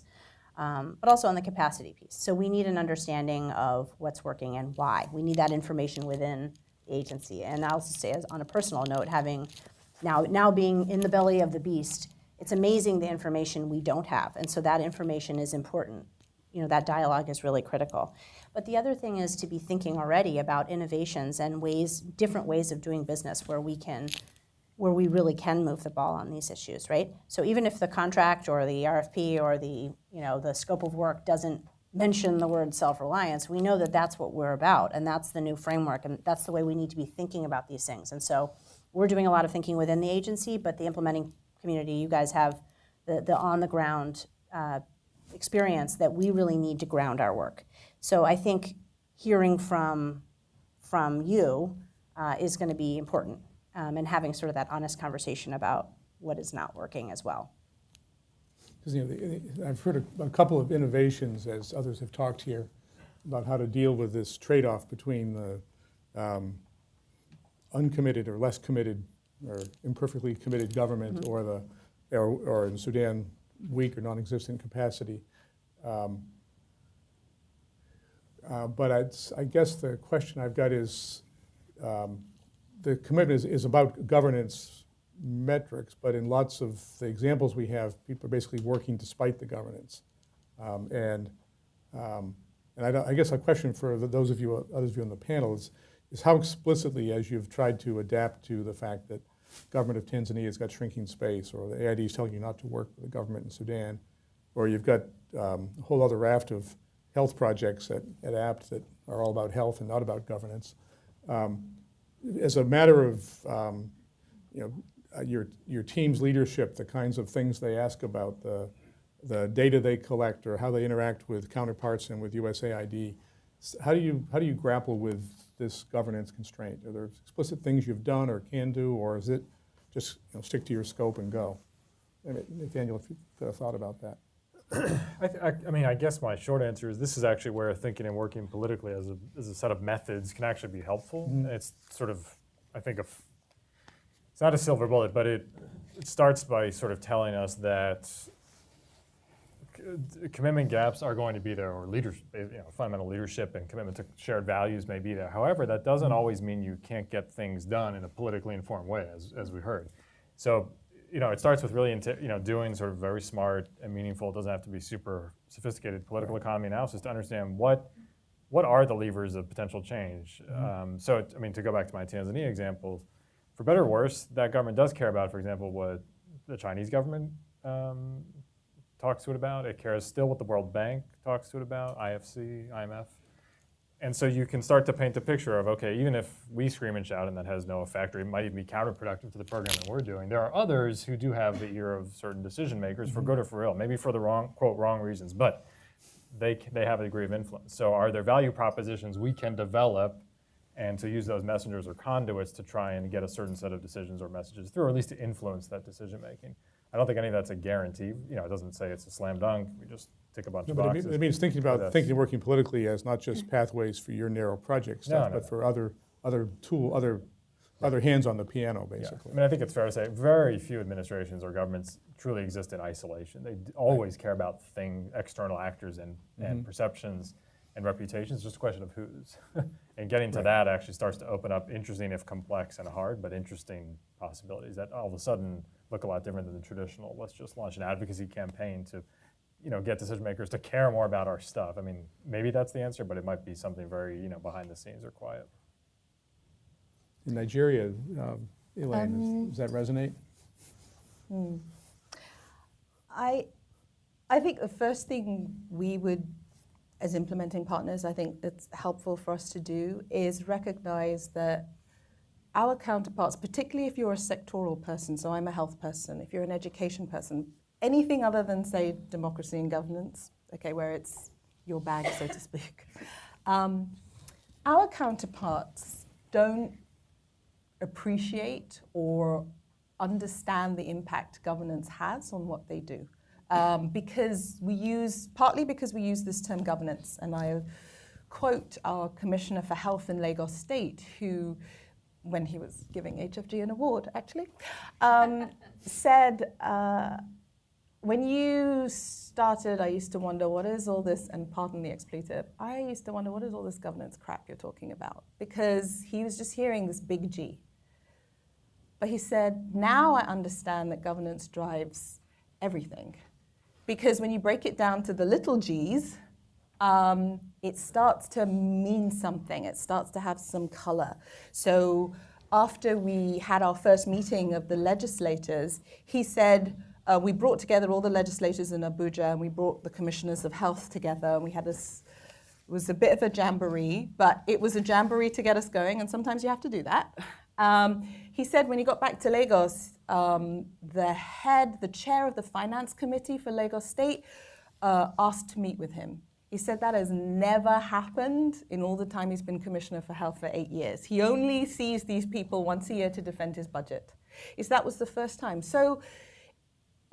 but also on the capacity piece. So we need an understanding of what's working and why. We need that information within the agency. And I'll also say, as on a personal note, having now being in the belly of the beast, it's amazing the information we don't have. And so that information is important. That dialogue is really critical. But the other thing is to be thinking already about innovations and different ways of doing business where we really can move the ball on these issues, right? So even if the contract or the RFP or the scope of work doesn't mention the word self-reliance, we know that that's what we're about, and that's the new framework, and that's the way we need to be thinking about these things. And so we're doing a lot of thinking within the agency, but the implementing community, you guys have the on-the-ground experience that we really need to ground our work. So I think hearing from you is going to be important, and having sort of that honest conversation about what is not working as well. Because I've heard a couple of innovations, as others have talked here, about how to deal with this trade-off between the uncommitted or less committed or imperfectly committed government, or in Sudan, weak or non-existent capacity. But I guess the question I've got is, the commitment is about governance metrics, but in lots of the examples we have, people are basically working despite the governance. I guess a question for those of you, others of you on the panel is how explicitly, as you've tried to adapt to the fact that government of Tanzania has got shrinking space, or the AID is telling you not to work with the government in Sudan, or you've got a whole other raft of health projects at APT that are all about health and not about governance. As a matter of your team's leadership, the kinds of things they ask about, the data they collect, or how they interact with counterparts and with USAID, how do you grapple with this governance constraint? Are there explicit things you've done or can do, or is it just stick to your scope and go? I mean, Nathaniel, if you've thought about that. I guess my short answer is this is actually where thinking and working politically as a set of methods can actually be helpful. Mm-hmm. It's sort of, I think, it's not a silver bullet, but it starts by sort of telling us that commitment gaps are going to be there, or fundamental leadership and commitment to shared values may be there. However, that doesn't always mean you can't get things done in a politically informed way, as we heard. So, it starts with really, doing sort of very smart and meaningful, it doesn't have to be super sophisticated political economy analysis to understand what are the levers of potential change. Mm-hmm. To go back to my Tanzania example, for better or worse, that government does care about, for example, what the Chinese government talks to it about. It cares still what the World Bank talks to it about, IFC, IMF. And so you can start to paint a picture of, okay, even if we scream and shout and that has no effect, or it might even be counterproductive to the program that we're doing, there are others who do have the ear of certain decision makers, mm-hmm. for good or for ill, maybe for the wrong reasons, but they have a degree of influence. So are there value propositions we can develop and to use those messengers or conduits to try and get a certain set of decisions or messages through, or at least to influence that decision making? I don't think any of that's a guarantee. It doesn't say it's a slam dunk. We just tick a bunch of boxes. It means thinking and working politically as not just pathways for your narrow project stuff, but for other hands on the piano, basically. Yeah. I think it's fair to say very few administrations or governments truly exist in isolation. They always care about external actors and perceptions and reputations. It's just a question of whose. And getting to that actually starts to open up interesting, if complex and hard, but interesting possibilities that all of a sudden look a lot different than the traditional, let's just launch an advocacy campaign to get decision makers to care more about our stuff. Maybe that's the answer, but it might be something very behind the scenes or quiet. In Nigeria, Elaine, does that resonate? I think the first thing we would, as implementing partners, I think that's helpful for us to do is recognize that our counterparts, particularly if you're a sectoral person, so I'm a health person, if you're an education person, anything other than, say, democracy and governance, where it's your bag, so to speak, our counterparts don't appreciate or understand the impact governance has on what they do. Partly because we use this term governance, and I quote our Commissioner for Health in Lagos State, who, when he was giving HFG an award, actually, said, when you started, I used to wonder, what is all this, and pardon the expletive, I used to wonder, what is all this governance crap you're talking about? Because he was just hearing this big G. But he said, now I understand that governance drives everything. Because when you break it down to the little g's, it starts to mean something. It starts to have some color. So after we had our first meeting of the legislators, he said, we brought together all the legislators in Abuja, and we brought the commissioners of health together, and we had this, it was a bit of a jamboree, but it was a jamboree to get us going, and sometimes you have to do that. He said when he got back to Lagos, the chair of the finance committee for Lagos State asked to meet with him. He said that has never happened in all the time he's been Commissioner for Health for 8 years. He only sees these people once a year to defend his budget. That was the first time. So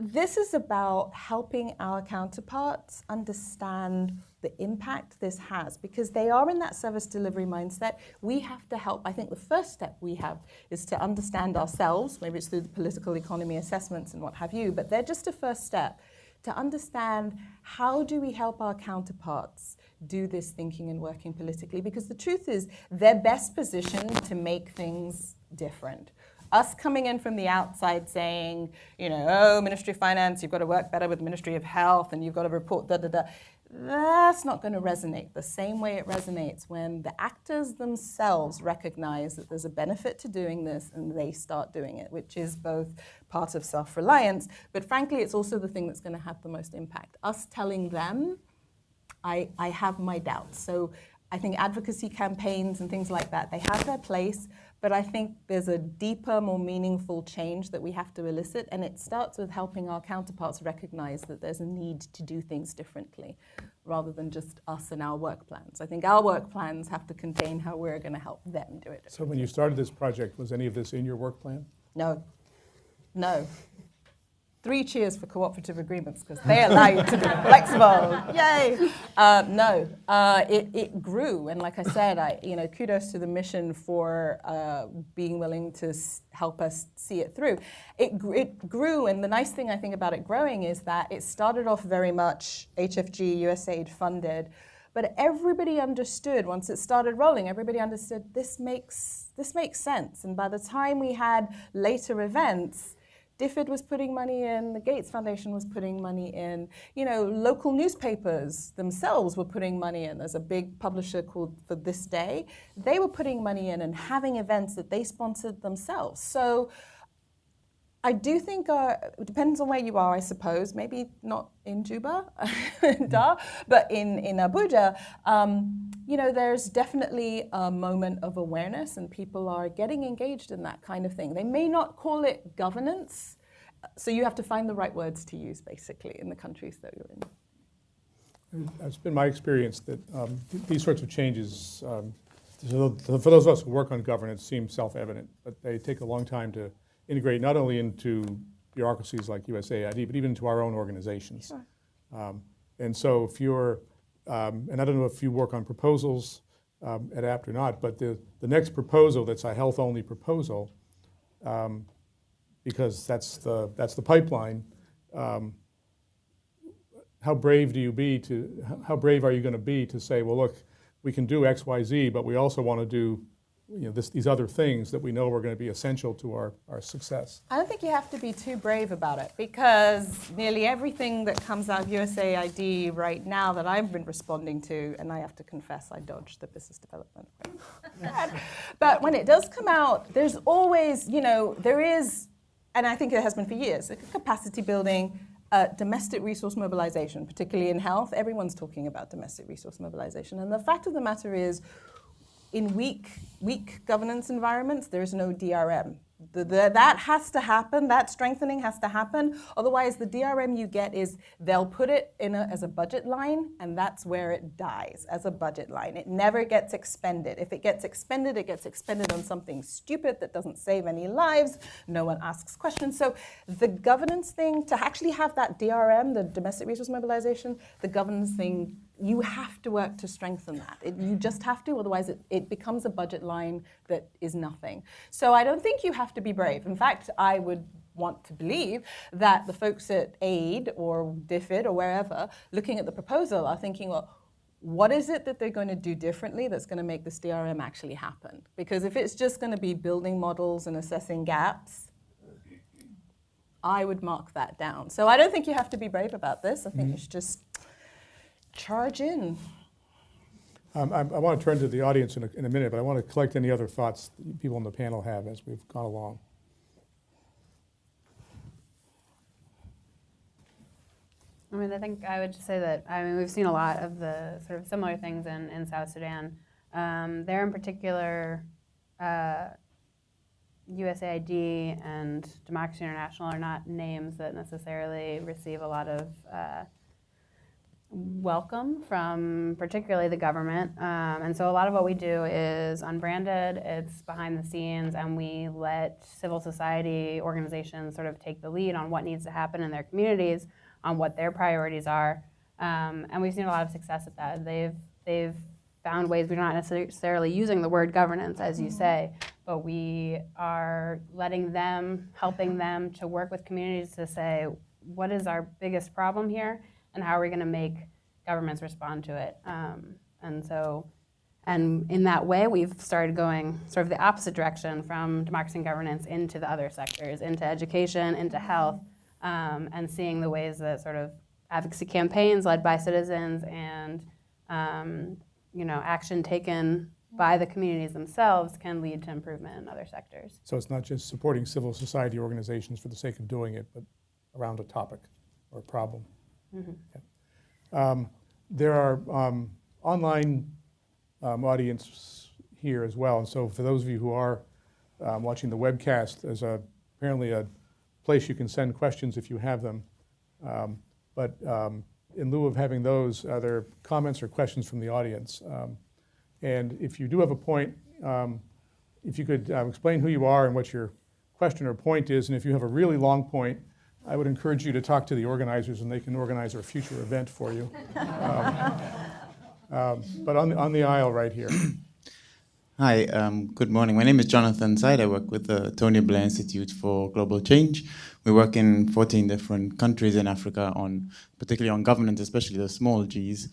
this is about helping our counterparts understand the impact this has, because they are in that service delivery mindset. We have to help. I think the first step we have is to understand ourselves. Maybe it's through the political economy assessments and what have you, but they're just a first step to understand how do we help our counterparts do this thinking and working politically, because the truth is they're best positioned to make things different. Us coming in from the outside saying, oh, Ministry of Finance, you've got to work better with Ministry of Health and you've got to report da-da-da, that's not going to resonate the same way it resonates when the actors themselves recognize that there's a benefit to doing this and they start doing it, which is both part of self-reliance, but frankly, it's also the thing that's going to have the most impact. Us telling them, I have my doubts. So I think advocacy campaigns and things like that, they have their place, but I think there's a deeper, more meaningful change that we have to elicit, and it starts with helping our counterparts recognize that there's a need to do things differently, rather than just us and our work plans. I think our work plans have to contain how we're going to help them do it. So when you started this project, was any of this in your work plan? No. 3 cheers for cooperative agreements, because they allow you to be flexible. Yay! No, it grew, and like I said, kudos to the mission for being willing to help us see it through. It grew, and the nice thing I think about it growing is that it started off very much HFG, USAID funded, but everybody understood once it started rolling. Everybody understood this makes sense, and by the time we had later events, DFID was putting money in, the Gates Foundation was putting money in, local newspapers themselves were putting money in. There's a big publisher called For This Day. They were putting money in and having events that they sponsored themselves. So I do think it depends on where you are, I suppose. Maybe not in Juba, but in Abuja, there's definitely a moment of awareness, and people are getting engaged in that kind of thing. They may not call it governance, so you have to find the right words to use, basically, in the countries that you're in. It's been my experience that these sorts of changes, for those of us who work on governance, seem self-evident, but they take a long time to integrate not only into bureaucracies like USAID, but even into our own organizations. Sure. And so if you're, and I don't know if you work on proposals at APT or not, but the next proposal that's a health-only proposal, because that's the pipeline, how brave are you going to be to say, well, look, we can do X, Y, Z, but we also want to do these other things that we know are going to be essential to our success. I don't think you have to be too brave about it, because nearly everything that comes out of USAID right now that I've been responding to, and I have to confess I dodged the business development. But when it does come out, there's always, there is, and I think it has been for years, capacity building, domestic resource mobilization, particularly in health. Everyone's talking about domestic resource mobilization. And the fact of the matter is, in weak governance environments, there is no DRM. That has to happen, that strengthening has to happen. Otherwise, the DRM you get is they'll put it in as a budget line, and that's where it dies, as a budget line. It never gets expended. If it gets expended, it gets expended on something stupid that doesn't save any lives. No one asks questions. So the governance thing, to actually have that DRM, the domestic resource mobilization, the governance thing, you have to work to strengthen that. You just have to, otherwise it becomes a budget line that is nothing. So I don't think you have to be brave. In fact, I would want to believe that the folks at AID or DFID or wherever looking at the proposal are thinking, well, what is it that they're going to do differently that's going to make this DRM actually happen? Because if it's just going to be building models and assessing gaps, I would mark that down. So I don't think you have to be brave about this. I think you should just charge in. I want to turn to the audience in a minute, but I want to collect any other thoughts that people on the panel have as we've gone along. I think I would just say that, we've seen a lot of the sort of similar things in South Sudan. There in particular, USAID and Democracy International are not names that necessarily receive a lot of welcome from particularly the government. And so a lot of what we do is unbranded, it's behind the scenes, and we let civil society organizations sort of take the lead on what needs to happen in their communities, on what their priorities are. And we've seen a lot of success at that. They've found ways, we're not necessarily using the word governance, as you say, but we are letting them, helping them to work with communities to say, what is our biggest problem here, and how are we going to make governments respond to it. And in that way, we've started going sort of the opposite direction from democracy and governance into the other sectors, into education, into health, and seeing the ways that sort of advocacy campaigns led by citizens and action taken by the communities themselves can lead to improvement in other sectors. So it's not just supporting civil society organizations for the sake of doing it, but around a topic or a problem. Mm-hmm. Yeah. There are online audience here as well, and so for those of you who are watching the webcast, there's apparently a place you can send questions if you have them. But in lieu of having those, are there comments or questions from the audience? And if you do have a point, if you could explain who you are and what your question or point is, and if you have a really long point, I would encourage you to talk to the organizers and they can organize a future event for you. But on the aisle right here. Hi, good morning. My name is Jonathan Said. I work with the Tony Blair Institute for Global Change. We work in 14 different countries in Africa, particularly on governance, especially the small Gs,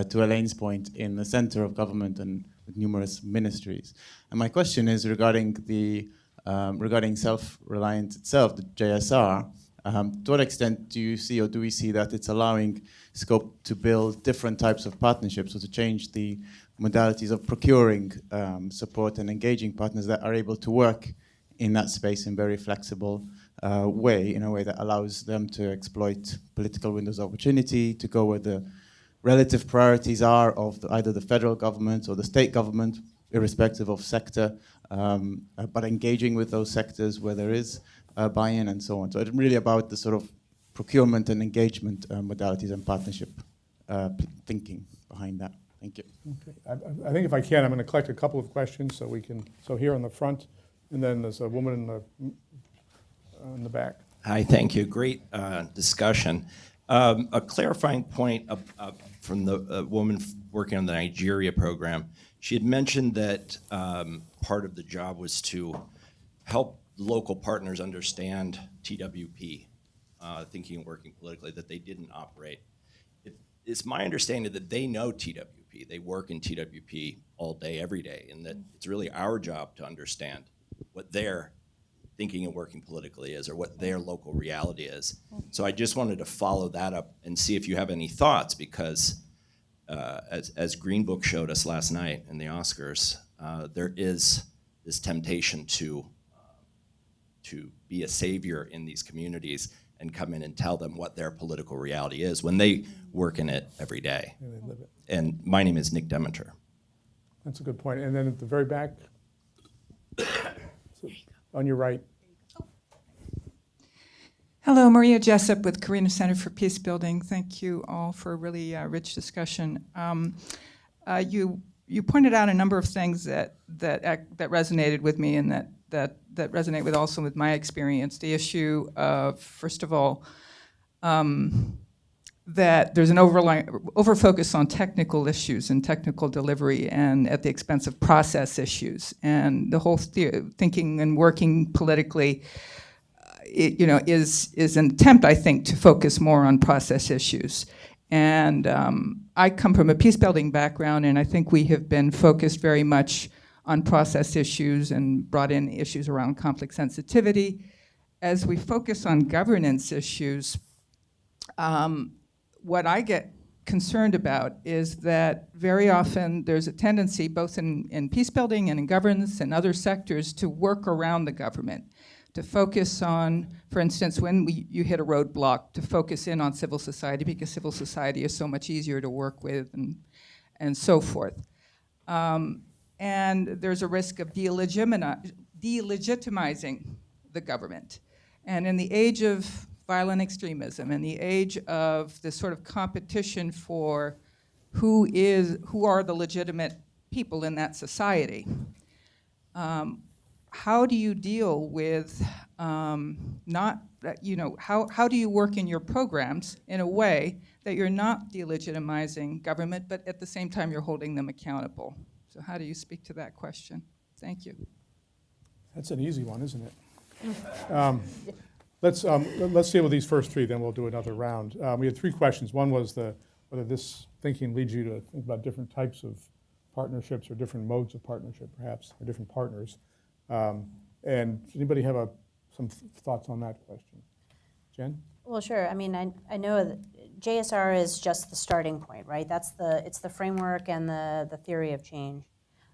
to Elaine's point, in the center of government and with numerous ministries. And my question is regarding Self-Reliance itself, the JSR. To what extent do you see, or do we see that it's allowing scope to build different types of partnerships, or to change the modalities of procuring support and engaging partners that are able to work in that space in very flexible way, in a way that allows them to exploit political windows of opportunity, to go where the relative priorities are of either the federal government or the state government, irrespective of sector, but engaging with those sectors where there is buy-in and so on. So it's really about the sort of procurement and engagement modalities and partnership thinking behind that. Thank you. Okay. I think if I can, I'm going to collect a couple of questions so we can. So here on the front, and then there's a woman in the back. Hi, thank you. Great discussion. A clarifying point from the woman working on the Nigeria program. She had mentioned that part of the job was to help local partners understand TWP, thinking and working politically, that they didn't operate. It's my understanding that they know TWP. They work in TWP all day, every day, and that it's really our job to understand what their thinking and working politically is, or what their local reality is. So I just wanted to follow that up and see if you have any thoughts, because as Green Book showed us last night in the Oscars, there is this temptation to be a savior in these communities and come in and tell them what their political reality is when they work in it every day. And they live it. And my name is Nick Demeter. That's a good point. And then at the very back, so on your right. Hello, Maria Jessup with Carina Center for Peace Building. Thank you all for a really rich discussion. You pointed out a number of things that resonated with me, and that resonate with also with my experience. The issue of, first of all, that there's an over-focus on technical issues and technical delivery, and at the expense of process issues. And the whole thinking and working politically, is an attempt, I think, to focus more on process issues. And I come from a peace-building background, and I think we have been focused very much on process issues and brought in issues around conflict sensitivity. As we focus on governance issues, what I get concerned about is that very often there's a tendency, both in peace building and in governance and other sectors, to work around the government, to focus on, for instance, when you hit a roadblock, to focus in on civil society, because civil society is so much easier to work with and so forth. And there's a risk of delegitimizing the government. And in the age of violent extremism, in the age of this sort of competition for who are the legitimate people in that society, how do you deal with how do you work in your programs in a way that you're not delegitimizing government, but at the same time you're holding them accountable? So how do you speak to that question? Thank you. That's an easy one, isn't it? let's deal with these first three, then we'll do another round. We had three questions. One was whether this thinking leads you to think about different types of partnerships or different modes of partnership, perhaps, or different partners. And does anybody have some thoughts on that question? Jen? Well, sure. I mean, I know that JSR is just the starting point, right? It's the framework and the theory of change.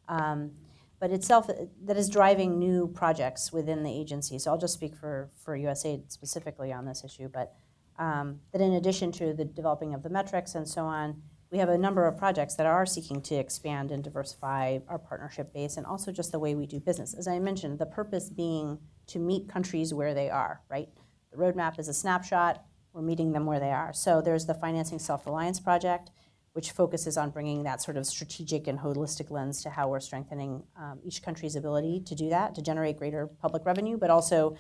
But itself, that is driving new projects within the agency. So I'll just speak for USAID specifically on this issue. But that in addition to the developing of the metrics and so on, we have a number of projects that are seeking to expand and diversify our partnership base and also just the way we do business. As I mentioned, the purpose being to meet countries where they are, right? The roadmap is a snapshot. We're meeting them where they are. So there's the Financing Self-Reliance project, which focuses on bringing that sort of strategic and holistic lens to how we're strengthening each country's ability to do that, to generate greater public revenue, but also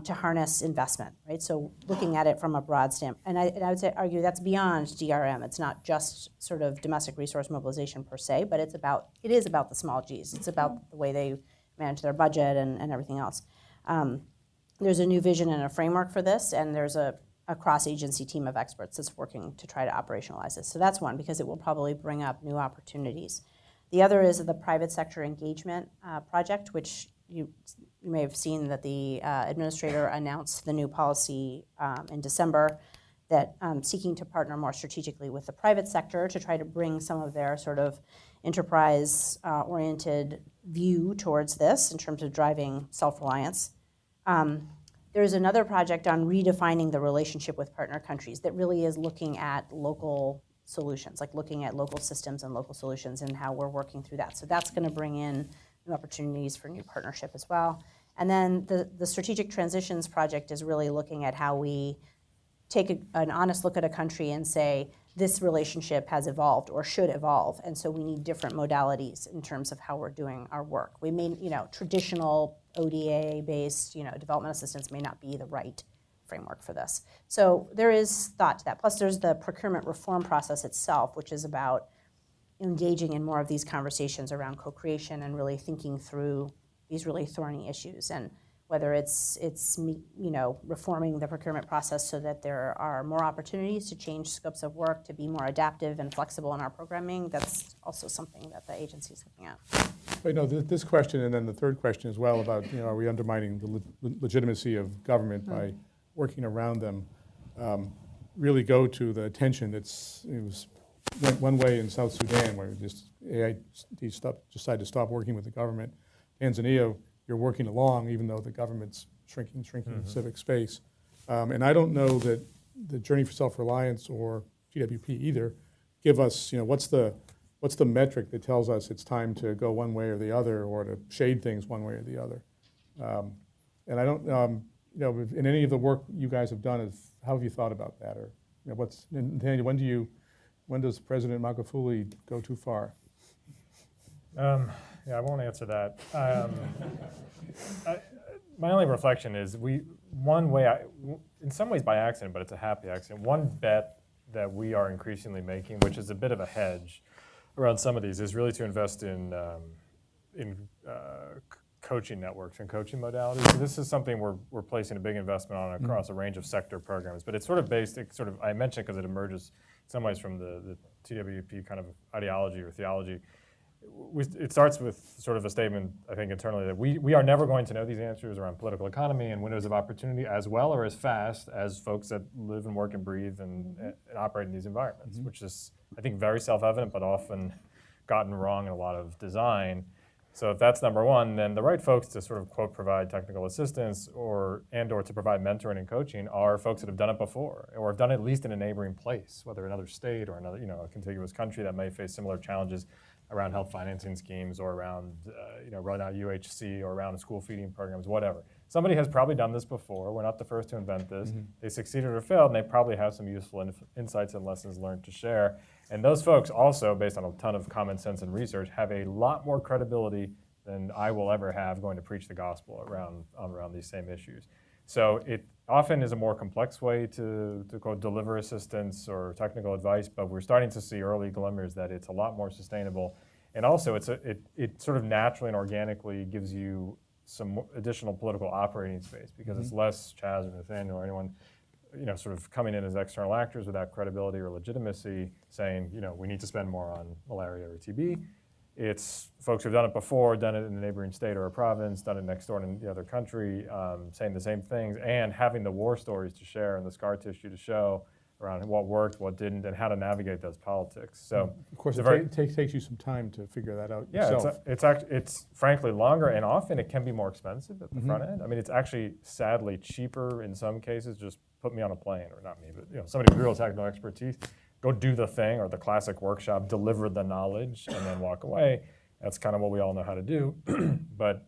to harness investment, right? So looking at it from a broad standpoint. And I would argue that's beyond DRM. It's not just sort of domestic resource mobilization per se, but it is about the small Gs. It's about the way they manage their budget and everything else. There's a new vision and a framework for this, and there's a cross-agency team of experts that's working to try to operationalize this. So that's one, because it will probably bring up new opportunities. The other is the private sector engagement project, which you may have seen that the administrator announced the new policy in December that seeking to partner more strategically with the private sector to try to bring some of their sort of enterprise-oriented view towards this in terms of driving self-reliance. There's another project on redefining the relationship with partner countries that really is looking at local solutions, like looking at local systems and local solutions and how we're working through that. So that's going to bring in new opportunities for new partnership as well. And then the Strategic Transitions project is really looking at how we take an honest look at a country and say, this relationship has evolved or should evolve, and so we need different modalities in terms of how we're doing our work. We may, traditional ODA-based, development assistance may not be the right framework for this. So there is thought to that. Plus there's the procurement reform process itself, which is about engaging in more of these conversations around co-creation and really thinking through these really thorny issues, and whether it's reforming the procurement process so that there are more opportunities to change scopes of work, to be more adaptive and flexible in our programming. That's also something that the agency is looking at. Wait, no, this question and then the third question as well about, are we undermining the legitimacy of government by working around them, really go to the tension went one way in South Sudan where AID decided to stop working with the government. Tanzania, you're working along even though the government's shrinking civic space. And I don't know that the Journey for Self-Reliance or GWP either give us, what's the metric that tells us it's time to go one way or the other or to shade things one way or the other. And I don't, in any of the work you guys have done, how have you thought about that? Or Nathaniel, when does President Magufuli go too far? Yeah, I won't answer that. My only reflection is one way, in some ways by accident, but it's a happy accident, one bet that we are increasingly making, which is a bit of a hedge around some of these, is really to invest in coaching networks and coaching modalities. So this is something we're placing a big investment on across a range of sector programs, but it's sort of based, I mentioned because it emerges in some ways from the TWP kind of ideology or theology. It starts with sort of a statement, I think, internally that we are never going to know these answers around political economy and windows of opportunity as well or as fast as folks that live and work and breathe and operate in these environments, which is, I think, very self-evident but often gotten wrong in a lot of design. So if that's number one, then the right folks to sort of, quote, provide technical assistance or to provide mentoring and coaching are folks that have done it before or have done it at least in a neighboring place, whether another state or another, a contiguous country that may face similar challenges around health financing schemes or around, run out UHC or around school feeding programs, whatever. Somebody has probably done this before. We're not the first to invent this. They succeeded or failed, and they probably have some useful insights and lessons learned to share. And those folks also, based on a ton of common sense and research, have a lot more credibility than I will ever have going to preach the gospel around these same issues. So it often is a more complex way to quote, deliver assistance or technical advice, but we're starting to see early glimmers that it's a lot more sustainable. And also it sort of naturally and organically gives you some additional political operating space, because it's less Chaz or Nathaniel or anyone, sort of coming in as external actors without credibility or legitimacy, saying, we need to spend more on malaria or TB. It's folks who've done it before, done it in a neighboring state or a province, done it next door in the other country, saying the same things, and having the war stories to share and the scar tissue to show around what worked, what didn't, and how to navigate those politics. So, Of course, takes you some time to figure that out yourself. It's frankly longer, and often it can be more expensive at the front end. I mean, it's actually sadly cheaper in some cases. Just put me on a plane, or not me, but somebody with real technical expertise. Go do the thing, or the classic workshop, deliver the knowledge, and then walk away. That's kind of what we all know how to do. But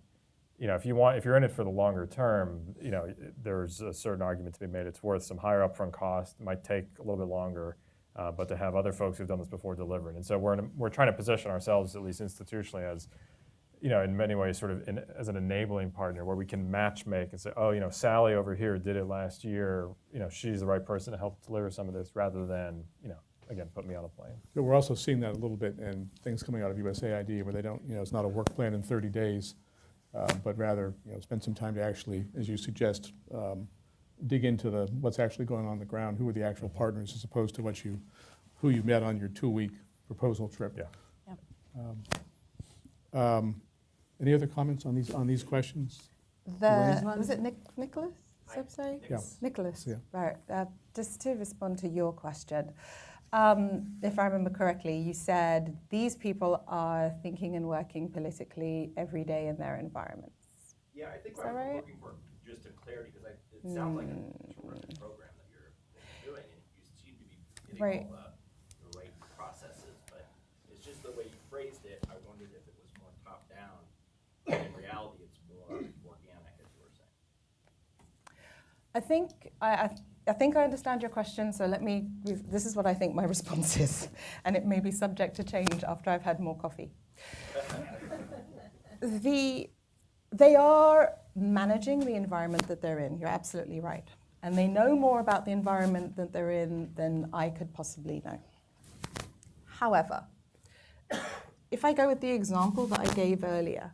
if you're in it for the longer term, there's a certain argument to be made. It's worth some higher upfront cost. It might take a little bit longer, but to have other folks who've done this before delivering. And so we're trying to position ourselves, at least institutionally, as in many ways, sort of as an enabling partner, where we can match make and say, oh, Sally over here did it last year. She's the right person to help deliver some of this, rather than again, put me on a plane. But we're also seeing that a little bit in things coming out of USAID, where they don't, it's not a work plan in 30 days. But rather, spend some time to actually, as you suggest, dig into what's actually going on the ground. Who are the actual partners, as opposed to who you met on your 2-week proposal trip. Yeah. Yep. Any other comments on these questions? Was it Nicholas? Sorry? Yeah. Nicholas. Yeah. Right. Just to respond to your question, if I remember correctly, you said these people are thinking and working politically every day in their environments. Yeah, I think what I'm looking for just a clarity, because it sounds like a terrific program that you're doing, and you seem to be getting all the right processes, but it's just the way you phrased it. I wondered if it was more top-down, but in reality it's more organic, as you were saying. I think I understand your question, so this is what I think my response is, and it may be subject to change after I've had more coffee. They are managing the environment that they're in, you're absolutely right. And they know more about the environment that they're in than I could possibly know. However, if I go with the example that I gave earlier,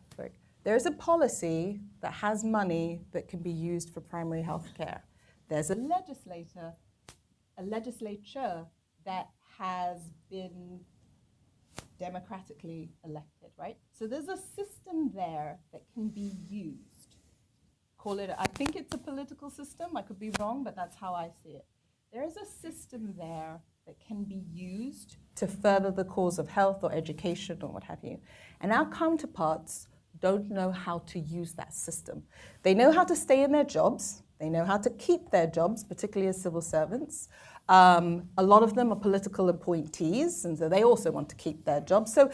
there is a policy that has money that can be used for primary health care. There's a legislature that has been democratically elected, right? So there's a system there that can be used. I think it's a political system, I could be wrong, but that's how I see it. There is a system there that can be used to further the cause of health or education or what have you. And our counterparts don't know how to use that system. They know how to stay in their jobs. They know how to keep their jobs, particularly as civil servants. A lot of them are political appointees, and so they also want to keep their jobs. So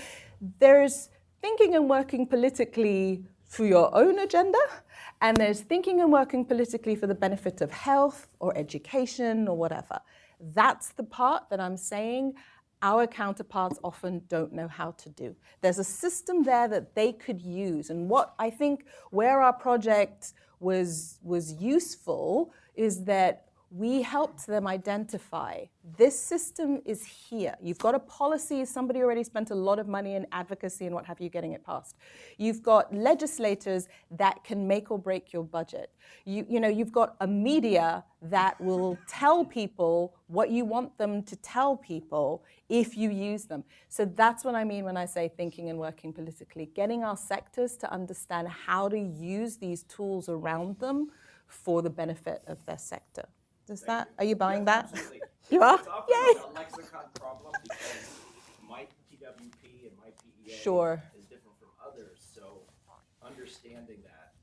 there's thinking and working politically for your own agenda, and there's thinking and working politically for the benefit of health or education or whatever. That's the part that I'm saying our counterparts often don't know how to do. There's a system there that they could use, and what I think where our project was useful is that we helped them identify this system is here. You've got a policy, somebody already spent a lot of money in advocacy and what have you getting it passed. You've got legislators that can make or break your budget. You've got a media that will tell people what you want them to tell people if you use them. So that's what I mean when I say thinking and working politically, getting our sectors to understand how to use these tools around them for the benefit of their sector. Are you buying that? Absolutely. You are? It's often Yay! a lexicon problem, because my PWP and my PEA Sure. is different from others. So understanding that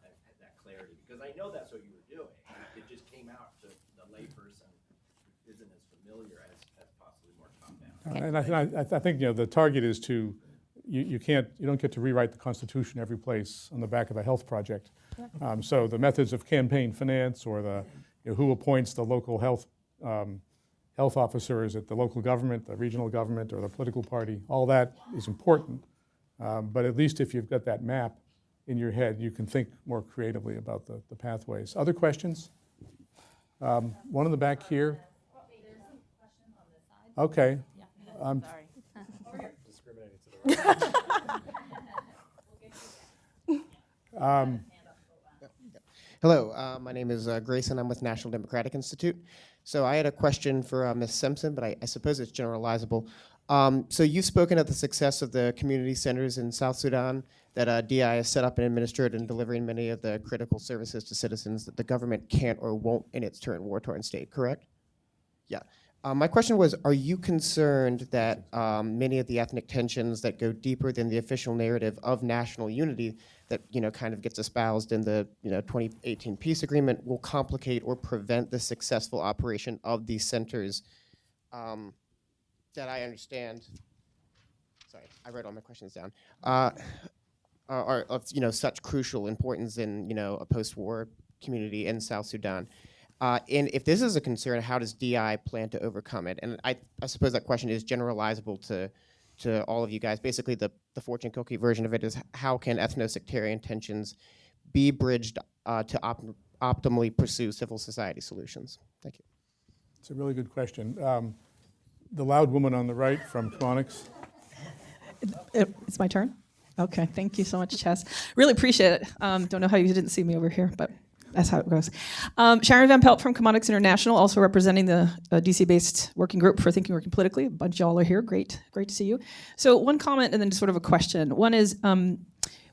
and that clarity, because I know that's what you were doing. It just came out to the layperson who isn't as familiar as possibly more top-down. And I think the target is to you don't get to rewrite the Constitution every place on the back of a health project. So the methods of campaign finance, or who appoints the local health officers at the local government, the regional government, or the political party, all that is important. But at least if you've got that map in your head, you can think more creatively about the pathways. Other questions? One in the back here. Okay. Sorry. Discriminating to the right. Hello, my name is Grayson. I'm with National Democratic Institute. So I had a question for Ms. Simpson, but I suppose it's generalizable. So you've spoken of the success of the community centers in South Sudan that DI has set up and administered in delivering many of the critical services to citizens that the government can't or won't in its war-torn state, correct? Yeah. My question was, are you concerned that many of the ethnic tensions that go deeper than the official narrative of national unity that kind of gets espoused in the 2018 peace agreement will complicate or prevent the successful operation of these centers that I understand, sorry, I wrote all my questions down, are of such crucial importance in a post-war community in South Sudan? And if this is a concern, how does DI plan to overcome it? And I suppose that question is generalizable to all of you guys. Basically, the fortune cookie version of it is, how can ethno-sectarian tensions be bridged to optimally pursue civil society solutions? Thank you. It's a really good question. The loud woman on the right from Chronix. It's my turn? Okay, thank you so much, Chess. Really appreciate it. Don't know how you didn't see me over here, but that's how it goes. Sharon Van Pelt from Cooperative International, also representing the DC-based working group for Thinking Working Politically. A bunch of y'all are here. Great to see you. So one comment and then sort of a question. One is,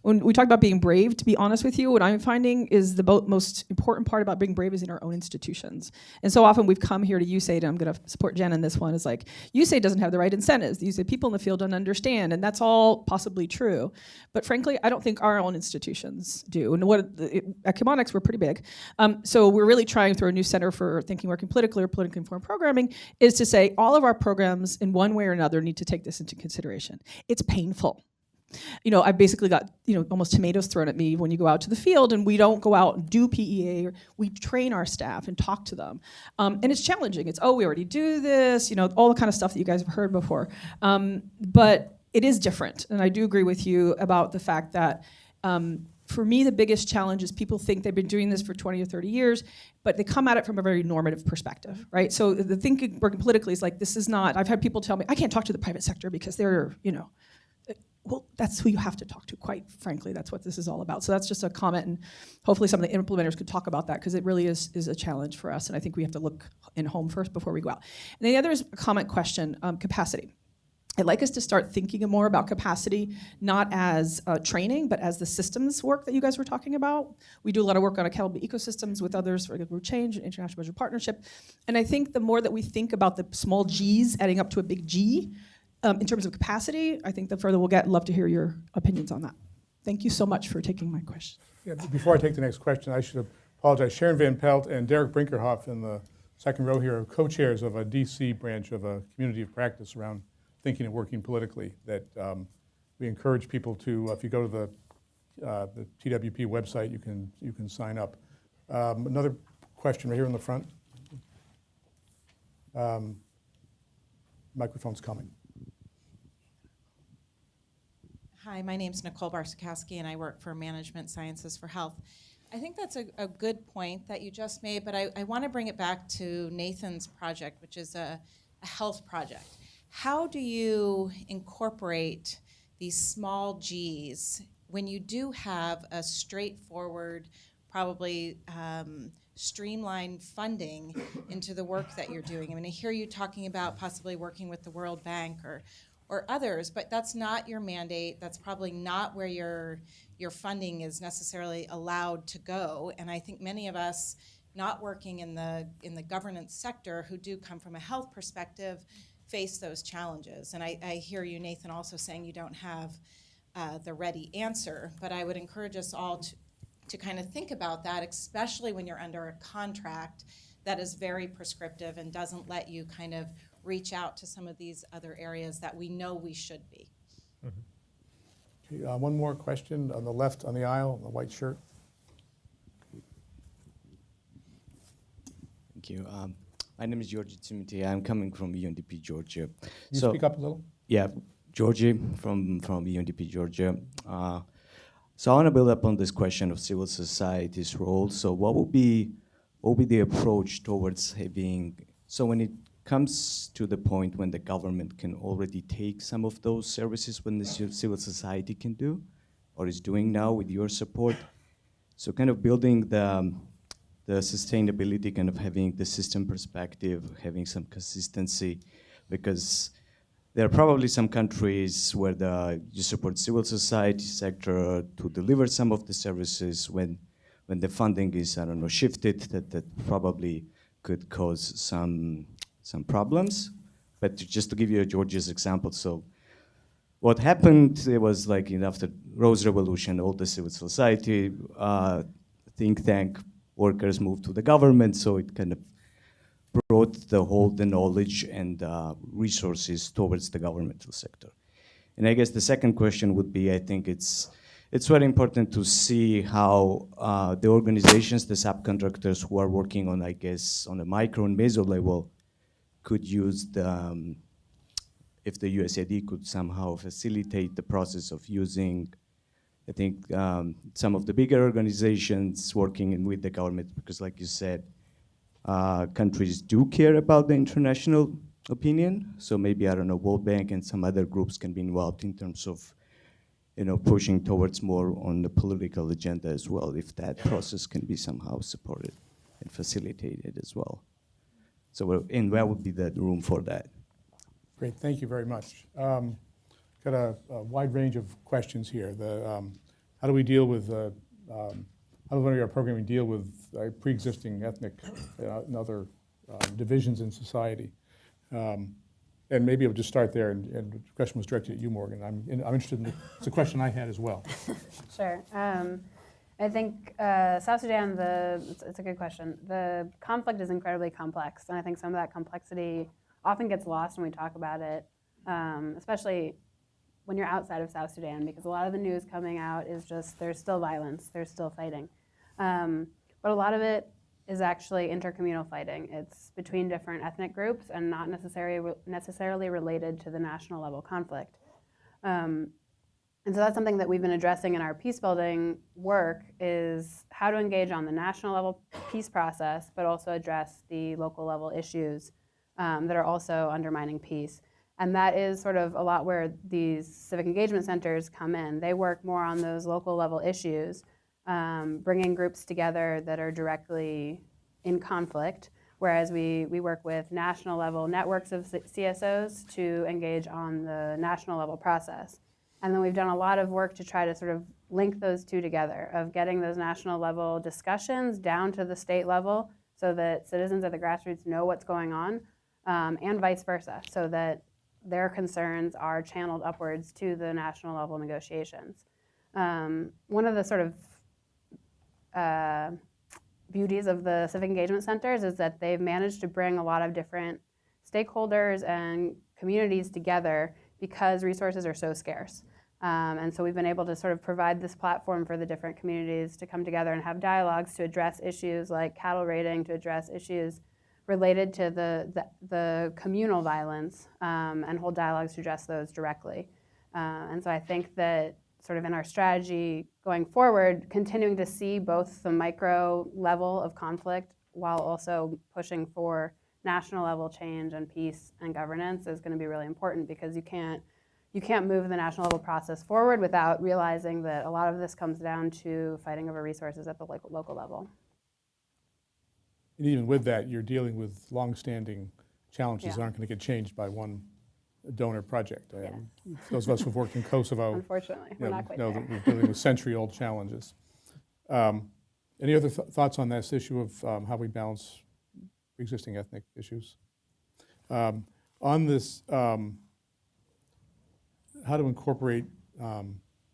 when we talk about being brave, to be honest with you, what I'm finding is the most important part about being brave is in our own institutions. And so often we've come here to USAID, and I'm going to support Jen in this one, is like, USAID doesn't have the right incentives. The USAID people in the field don't understand, and that's all possibly true. But frankly, I don't think our own institutions do. And at Chemonics, we're pretty big. So we're really trying through a new Center for Thinking Working Politically or Politically Informed Programming is to say all of our programs in one way or another need to take this into consideration. It's painful. I basically got, almost tomatoes thrown at me when you go out to the field, and we don't go out and do PEA, or we train our staff and talk to them. And it's challenging. It's, we already do this, all the kind of stuff that you guys have heard before. But it is different. And I do agree with you about the fact that for me, the biggest challenge is people think they've been doing this for 20 or 30 years, but they come at it from a very normative perspective, right? So the thinking working politically is like, this is not, I've had people tell me, I can't talk to the private sector because they're, well, that's who you have to talk to, quite frankly. That's what this is all about. So that's just a comment, and hopefully some of the implementers could talk about that, because it really is a challenge for us, and I think we have to look in home first before we go out. And the other is a comment question, capacity. I'd like us to start thinking more about capacity, not as training, but as the systems work that you guys were talking about. We do a lot of work on accountable ecosystems with others for group change and international budget partnership. And I think the more that we think about the small G's adding up to a big G, in terms of capacity, I think the further we'll get. Love to hear your opinions on that. Thank you so much for taking my question. Yeah, before I take the next question, I should apologize. Sharon Van Pelt and Derek Brinkerhoff in the second row here are co-chairs of a DC branch of a community of practice around thinking and working politically that we encourage people to, if you go to the TWP website, you can sign up. Another question right here in the front. Microphone's coming. Hi, my name's Nicole Barsakowski, and I work for Management Sciences for Health. I think that's a good point that you just made, but I want to bring it back to Nathan's project, which is a health project. How do you incorporate these small G's when you do have a straightforward, probably streamlined funding into the work that you're doing? I mean, I hear you talking about possibly working with the World Bank or others, but that's not your mandate. That's probably not where your funding is necessarily allowed to go. And I think many of us not working in the governance sector who do come from a health perspective face those challenges. And I hear you, Nathan, also saying you don't have the ready answer, but I would encourage us all to kind of think about that, especially when you're under a contract that is very prescriptive and doesn't let you kind of reach out to some of these other areas that we know we should be. Okay, one more question on the left on the aisle, the white shirt. Thank you. My name is Georgie Timothy. I'm coming from UNDP, Georgia. Can you speak up a little? Yeah, Georgie from UNDP, Georgia. So I want to build up on this question of civil society's role. So what would be the approach towards having, so when it comes to the point when the government can already take some of those services when the civil society can do, or is doing now with your support, So kind of building the sustainability, kind of having the system perspective, having some consistency, because there are probably some countries where you support civil society sector to deliver some of the services when the funding is, I don't know, shifted, that probably could cause some problems. But just to give you a Georgia's example, so what happened, it was like after Rose Revolution, all the civil society, think tank workers moved to the government, so it kind of brought the knowledge and resources towards the governmental sector. And I guess the second question would be, I think it's very important to see how the organizations, the subcontractors who are working on, I guess, on a micro and meso level could use if the USAID could somehow facilitate the process of using, I think, some of the bigger organizations working with the government, because like you said, countries do care about the international opinion. So maybe, I don't know, World Bank and some other groups can be involved in terms of, pushing towards more on the political agenda as well, if that process can be somehow supported and facilitated as well. So, and where would be the room for that? Great, thank you very much. Got a wide range of questions here. How do we deal with, how does our programming deal with pre-existing ethnic and other divisions in society? And maybe I'll just start there, and the question was directed at you, Morgan. I'm interested in it's a question I had as well. Sure. I think South Sudan, it's a good question. The conflict is incredibly complex, and I think some of that complexity often gets lost when we talk about it, especially when you're outside of South Sudan, because a lot of the news coming out is just there's still violence, there's still fighting. But a lot of it is actually intercommunal fighting. It's between different ethnic groups and not necessarily related to the national level conflict. And so that's something that we've been addressing in our peace building work, is how to engage on the national level peace process, but also address the local level issues that are also undermining peace. And that is sort of a lot where these civic engagement centers come in. They work more on those local level issues, bringing groups together that are directly in conflict, whereas we work with national level networks of CSOs to engage on the national level process. And then we've done a lot of work to try to sort of link those two together, of getting those national level discussions down to the state level so that citizens at the grassroots know what's going on, and vice versa, so that their concerns are channeled upwards to the national level negotiations. One of the sort of beauties of the civic engagement centers is that they've managed to bring a lot of different stakeholders and communities together because resources are so scarce. And so we've been able to sort of provide this platform for the different communities to come together and have dialogues to address issues like cattle raiding, to address issues related to the communal violence, and hold dialogues to address those directly. And so I think that sort of in our strategy going forward, continuing to see both the micro level of conflict while also pushing for national level change and peace and governance is going to be really important, because you can't move the national level process forward without realizing that a lot of this comes down to fighting over resources at the local level. And even with that, you're dealing with longstanding challenges that aren't going to get changed by one donor project. Those of us who've worked in Kosovo, unfortunately, we're not quite know there. that we're dealing with century-old challenges. Any other thoughts on this issue of how we balance existing ethnic issues? On this, how to incorporate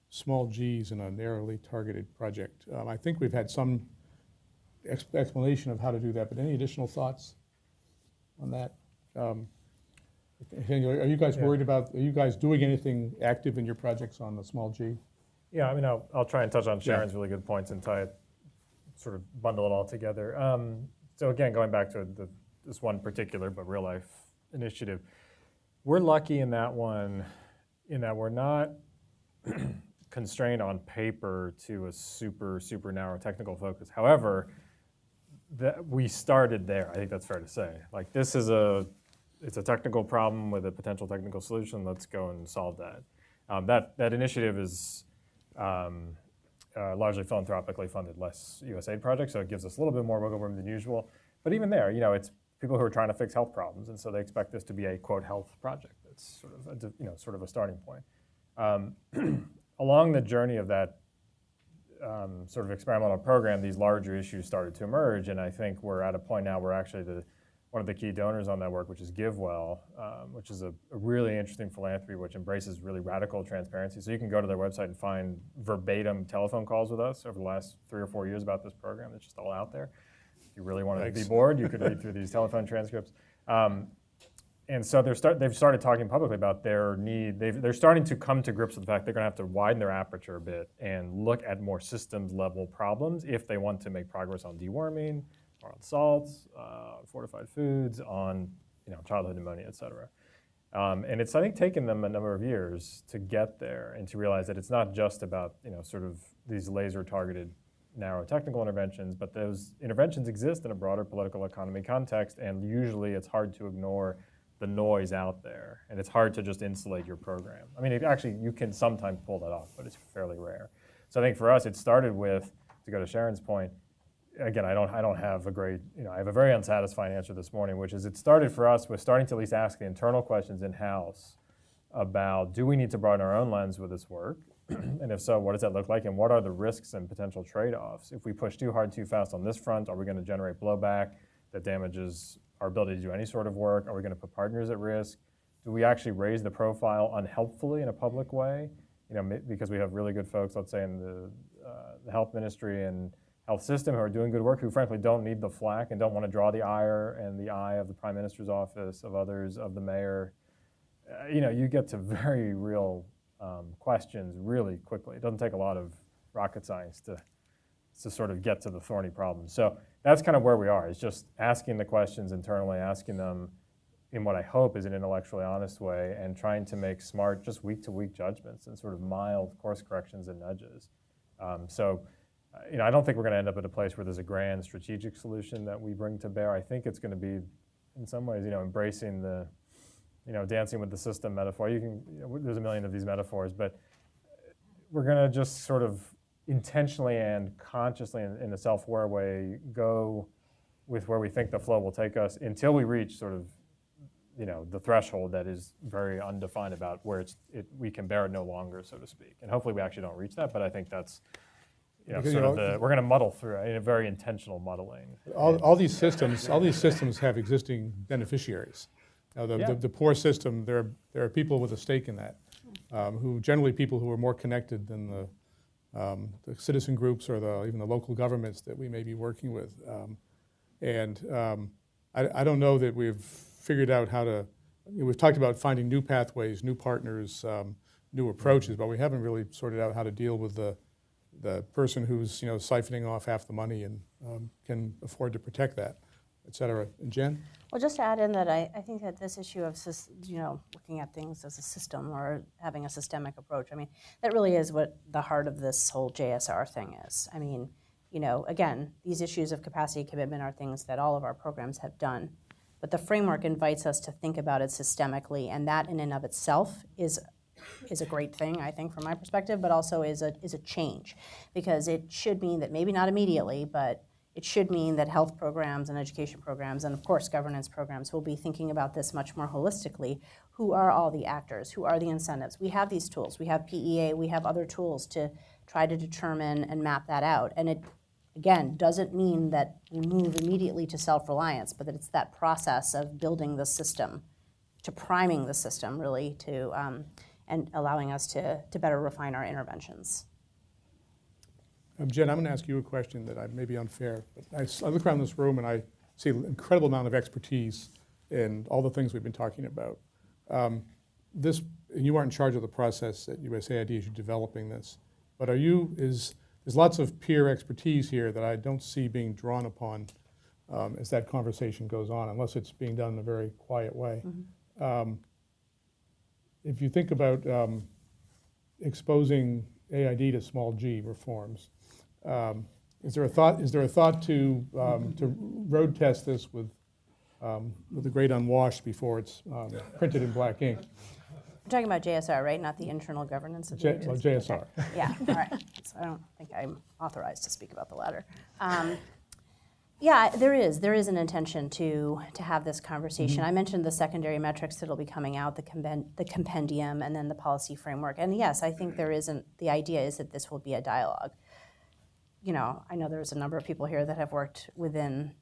small Gs in a narrowly targeted project. I think we've had some explanation of how to do that, but any additional thoughts on that? Are you guys worried about, are you guys doing anything active in your projects on the small G? Yeah, I mean, I'll try and touch on Sharon's really good points and tie it, sort of bundle it all together. So again, going back to this one particular but real life initiative, we're lucky in that one, in that we're not constrained on paper to a super narrow technical focus. However, we started there. I think that's fair to say. Like, this is it's a technical problem with a potential technical solution. Let's go and solve that. That initiative is largely philanthropically funded, less USAID projects, so it gives us a little bit more wiggle room than usual. But even there, it's people who are trying to fix health problems, and so they expect this to be a, quote, health project. That's sort of a starting point. Along the journey of that sort of experimental program, these larger issues started to emerge, and I think we're at a point now where actually one of the key donors on that work, which is GiveWell, which is a really interesting philanthropy which embraces really radical transparency. So you can go to their website and find verbatim telephone calls with us over the last 3 or 4 years about this program. It's just all out there. If you really want to be bored, you could read through these telephone transcripts. And so they've started talking publicly about their need. They're starting to come to grips with the fact they're going to have to widen their aperture a bit and look at more systems level problems if they want to make progress on deworming, or on salts, fortified foods, on childhood pneumonia, et cetera. And it's, I think, taken them a number of years to get there and to realize that it's not just about sort of these laser-targeted, narrow technical interventions, but those interventions exist in a broader political economy context, and usually it's hard to ignore the noise out there, and it's hard to just insulate your program. I mean, actually, you can sometimes pull that off, but it's fairly rare. So I think for us, it started with, to go to Sharon's point, again, I don't have a great, I have a very unsatisfying answer this morning, which is it started for us with starting to at least ask the internal questions in-house about, do we need to broaden our own lens with this work? And if so, what does that look like? And what are the risks and potential trade-offs? If we push too hard, too fast on this front, are we going to generate blowback that damages our ability to do any sort of work? Are we going to put partners at risk? Do we actually raise the profile unhelpfully in a public way? Because we have really good folks, let's say in the health ministry and health system who are doing good work, who frankly don't need the flack and don't want to draw the ire and the eye of the Prime Minister's office, of others, of the mayor. You get to very real questions really quickly. It doesn't take a lot of rocket science to sort of get to the thorny problem. So that's kind of where we are. It's just asking the questions internally, asking them in what I hope is an intellectually honest way, and trying to make smart, just week-to-week judgments and sort of mild course corrections and nudges. I don't think we're going to end up at a place where there's a grand strategic solution that we bring to bear. I think it's going to be, in some ways, embracing the, dancing with the system metaphor. There's a million of these metaphors, but we're going to just sort of intentionally and consciously, in a self-aware way, go with where we think the flow will take us until we reach sort of, the threshold that is very undefined about where we can bear it no longer, so to speak. And hopefully we actually don't reach that, but I think that's, we're going to muddle through it in a very intentional muddling. All these systems have existing beneficiaries. Now, the poor system, there are people with a stake in that, who generally people who are more connected than the citizen groups or even the local governments that we may be working with. I don't know that we've figured out how to. We've talked about finding new pathways, new partners, new approaches, but we haven't really sorted out how to deal with the person who's siphoning off half the money and can afford to protect that, et cetera. And Jen? Well, just to add in that I think that this issue of looking at things as a system or having a systemic approach, that really is what the heart of this whole JSR thing is. Again, these issues of capacity commitment are things that all of our programs have done, but the framework invites us to think about it systemically, and that in and of itself is a great thing, I think, from my perspective, but also is a change, because it should mean that maybe not immediately, but it should mean that health programs and education programs and, of course, governance programs will be thinking about this much more holistically. Who are all the actors? Who are the incentives? We have these tools. We have PEA. We have other tools to try to determine and map that out. And it, again, doesn't mean that we move immediately to self-reliance, but that it's that process of building the system, to priming the system, really, to and allowing us to better refine our interventions. Jen, I'm going to ask you a question that may be unfair. But I look around this room and I see an incredible amount of expertise in all the things we've been talking about. And you aren't in charge of the process at USAID as you're developing this, but there's lots of peer expertise here that I don't see being drawn upon as that conversation goes on, unless it's being done in a very quiet way. Mm-hmm. If you think about exposing AID to small g reforms, is there a thought to road test this with the great unwashed before it's printed in black ink? talking about JSR, right? Not the internal governance of the agency? JSR. Yeah, all right. So I don't think I'm authorized to speak about the latter. Yeah, there is an intention to have this conversation. I mentioned the secondary metrics that'll be coming out, the compendium, and then the policy framework. And yes, I think the idea is that this will be a dialogue. You know, I know there's a number of people here that have worked within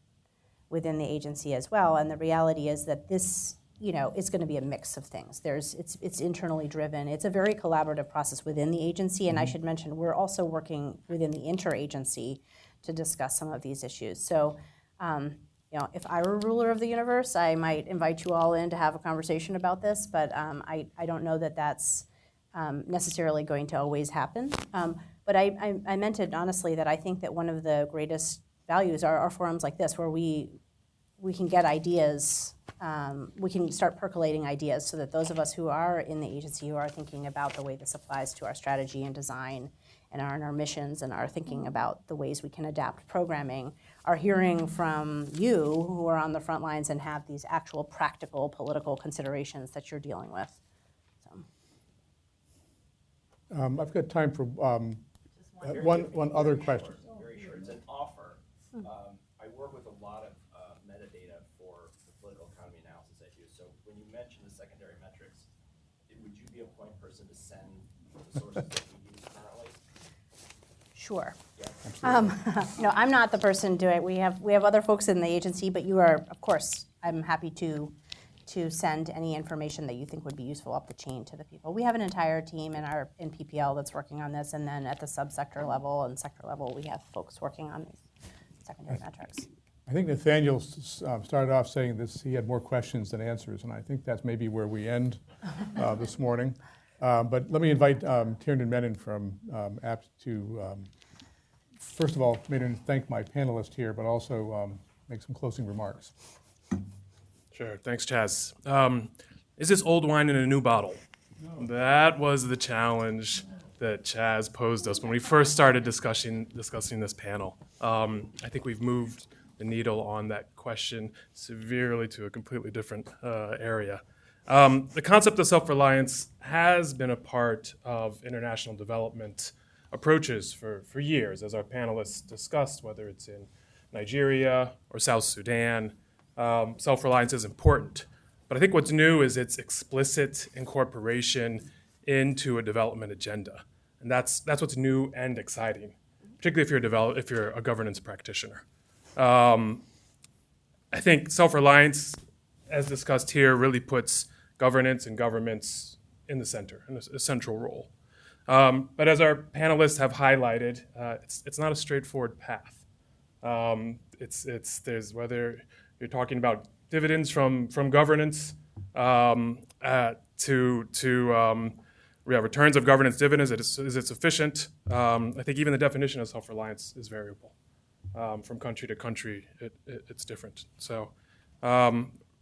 the agency as well, and the reality is that this, you know, it's going to be a mix of things. It's internally driven. It's a very collaborative process within the agency, and I should mention we're also working within the interagency to discuss some of these issues. So, you know, if I were ruler of the universe, I might invite you all in to have a conversation about this, but I don't know that that's necessarily going to always happen. But I meant it honestly that I think that one of the greatest values are forums like this, where we can get ideas, we can start percolating ideas so that those of us who are in the agency, who are thinking about the way this applies to our strategy and design and our missions and are thinking about the ways we can adapt programming, are hearing from you who are on the front lines and have these actual practical political considerations that you're dealing with. So. I've got time for one other question. Very sure. It's an offer. I work with a lot of metadata for the political economy analysis I do. So when you mention the secondary metrics, would you be a point person to send the sources that we use currently? Sure. Yeah. No, I'm not the person doing it. We have other folks in the agency, but you are, of course, I'm happy to send any information that you think would be useful up the chain to the people. We have an entire team in PPL that's working on this, and then at the subsector level and sector level, we have folks working on these secondary metrics. I think Nathaniel started off saying this, he had more questions than answers, and I think that's maybe where we end this morning. But let me invite Tiernan Menon from APT to, first of all, thank my panelists here, but also make some closing remarks. Sure, thanks, Chaz. Is this old wine in a new bottle? No. That was the challenge that Chaz posed us when we first started discussing this panel. I think we've moved the needle on that question severely to a completely different area. The concept of self-reliance has been a part of international development approaches for years, as our panelists discussed, whether it's in Nigeria or South Sudan. Self-reliance is important. But I think what's new is its explicit incorporation into a development agenda. And that's what's new and exciting, particularly if you're a governance practitioner. I think self-reliance, as discussed here, really puts governance and governments in the center, in a central role. But as our panelists have highlighted, it's not a straightforward path. There's whether you're talking about dividends from governance returns of governance dividends. Is it sufficient? I think even the definition of self-reliance is variable. From country to country, it's different. So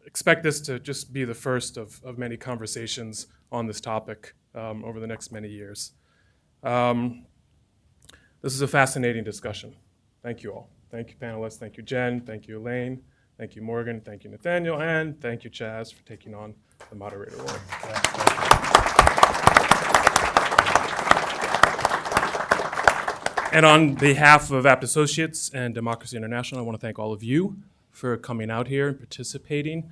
expect this to just be the first of many conversations on this topic over the next many years. This is a fascinating discussion. Thank you all. Thank you, panelists. Thank you, Jen. Thank you, Elaine. Thank you, Morgan. Thank you, Nathaniel. And thank you, Chaz, for taking on the moderator role. And on behalf of APT Associates and Democracy International, I want to thank all of you for coming out here and participating,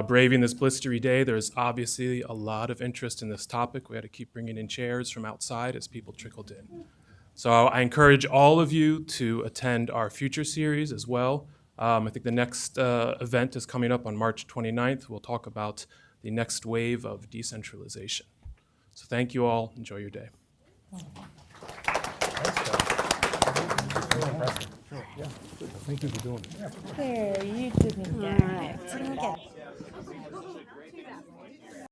braving this blistery day. There's obviously a lot of interest in this topic. We had to keep bringing in chairs from outside as people trickled in. So I encourage all of you to attend our future series as well. I think the next event is coming up on March 29th. We'll talk about the next wave of decentralization. So thank you all. Enjoy your day. Thank you for doing it. There, you didn't get it. All right.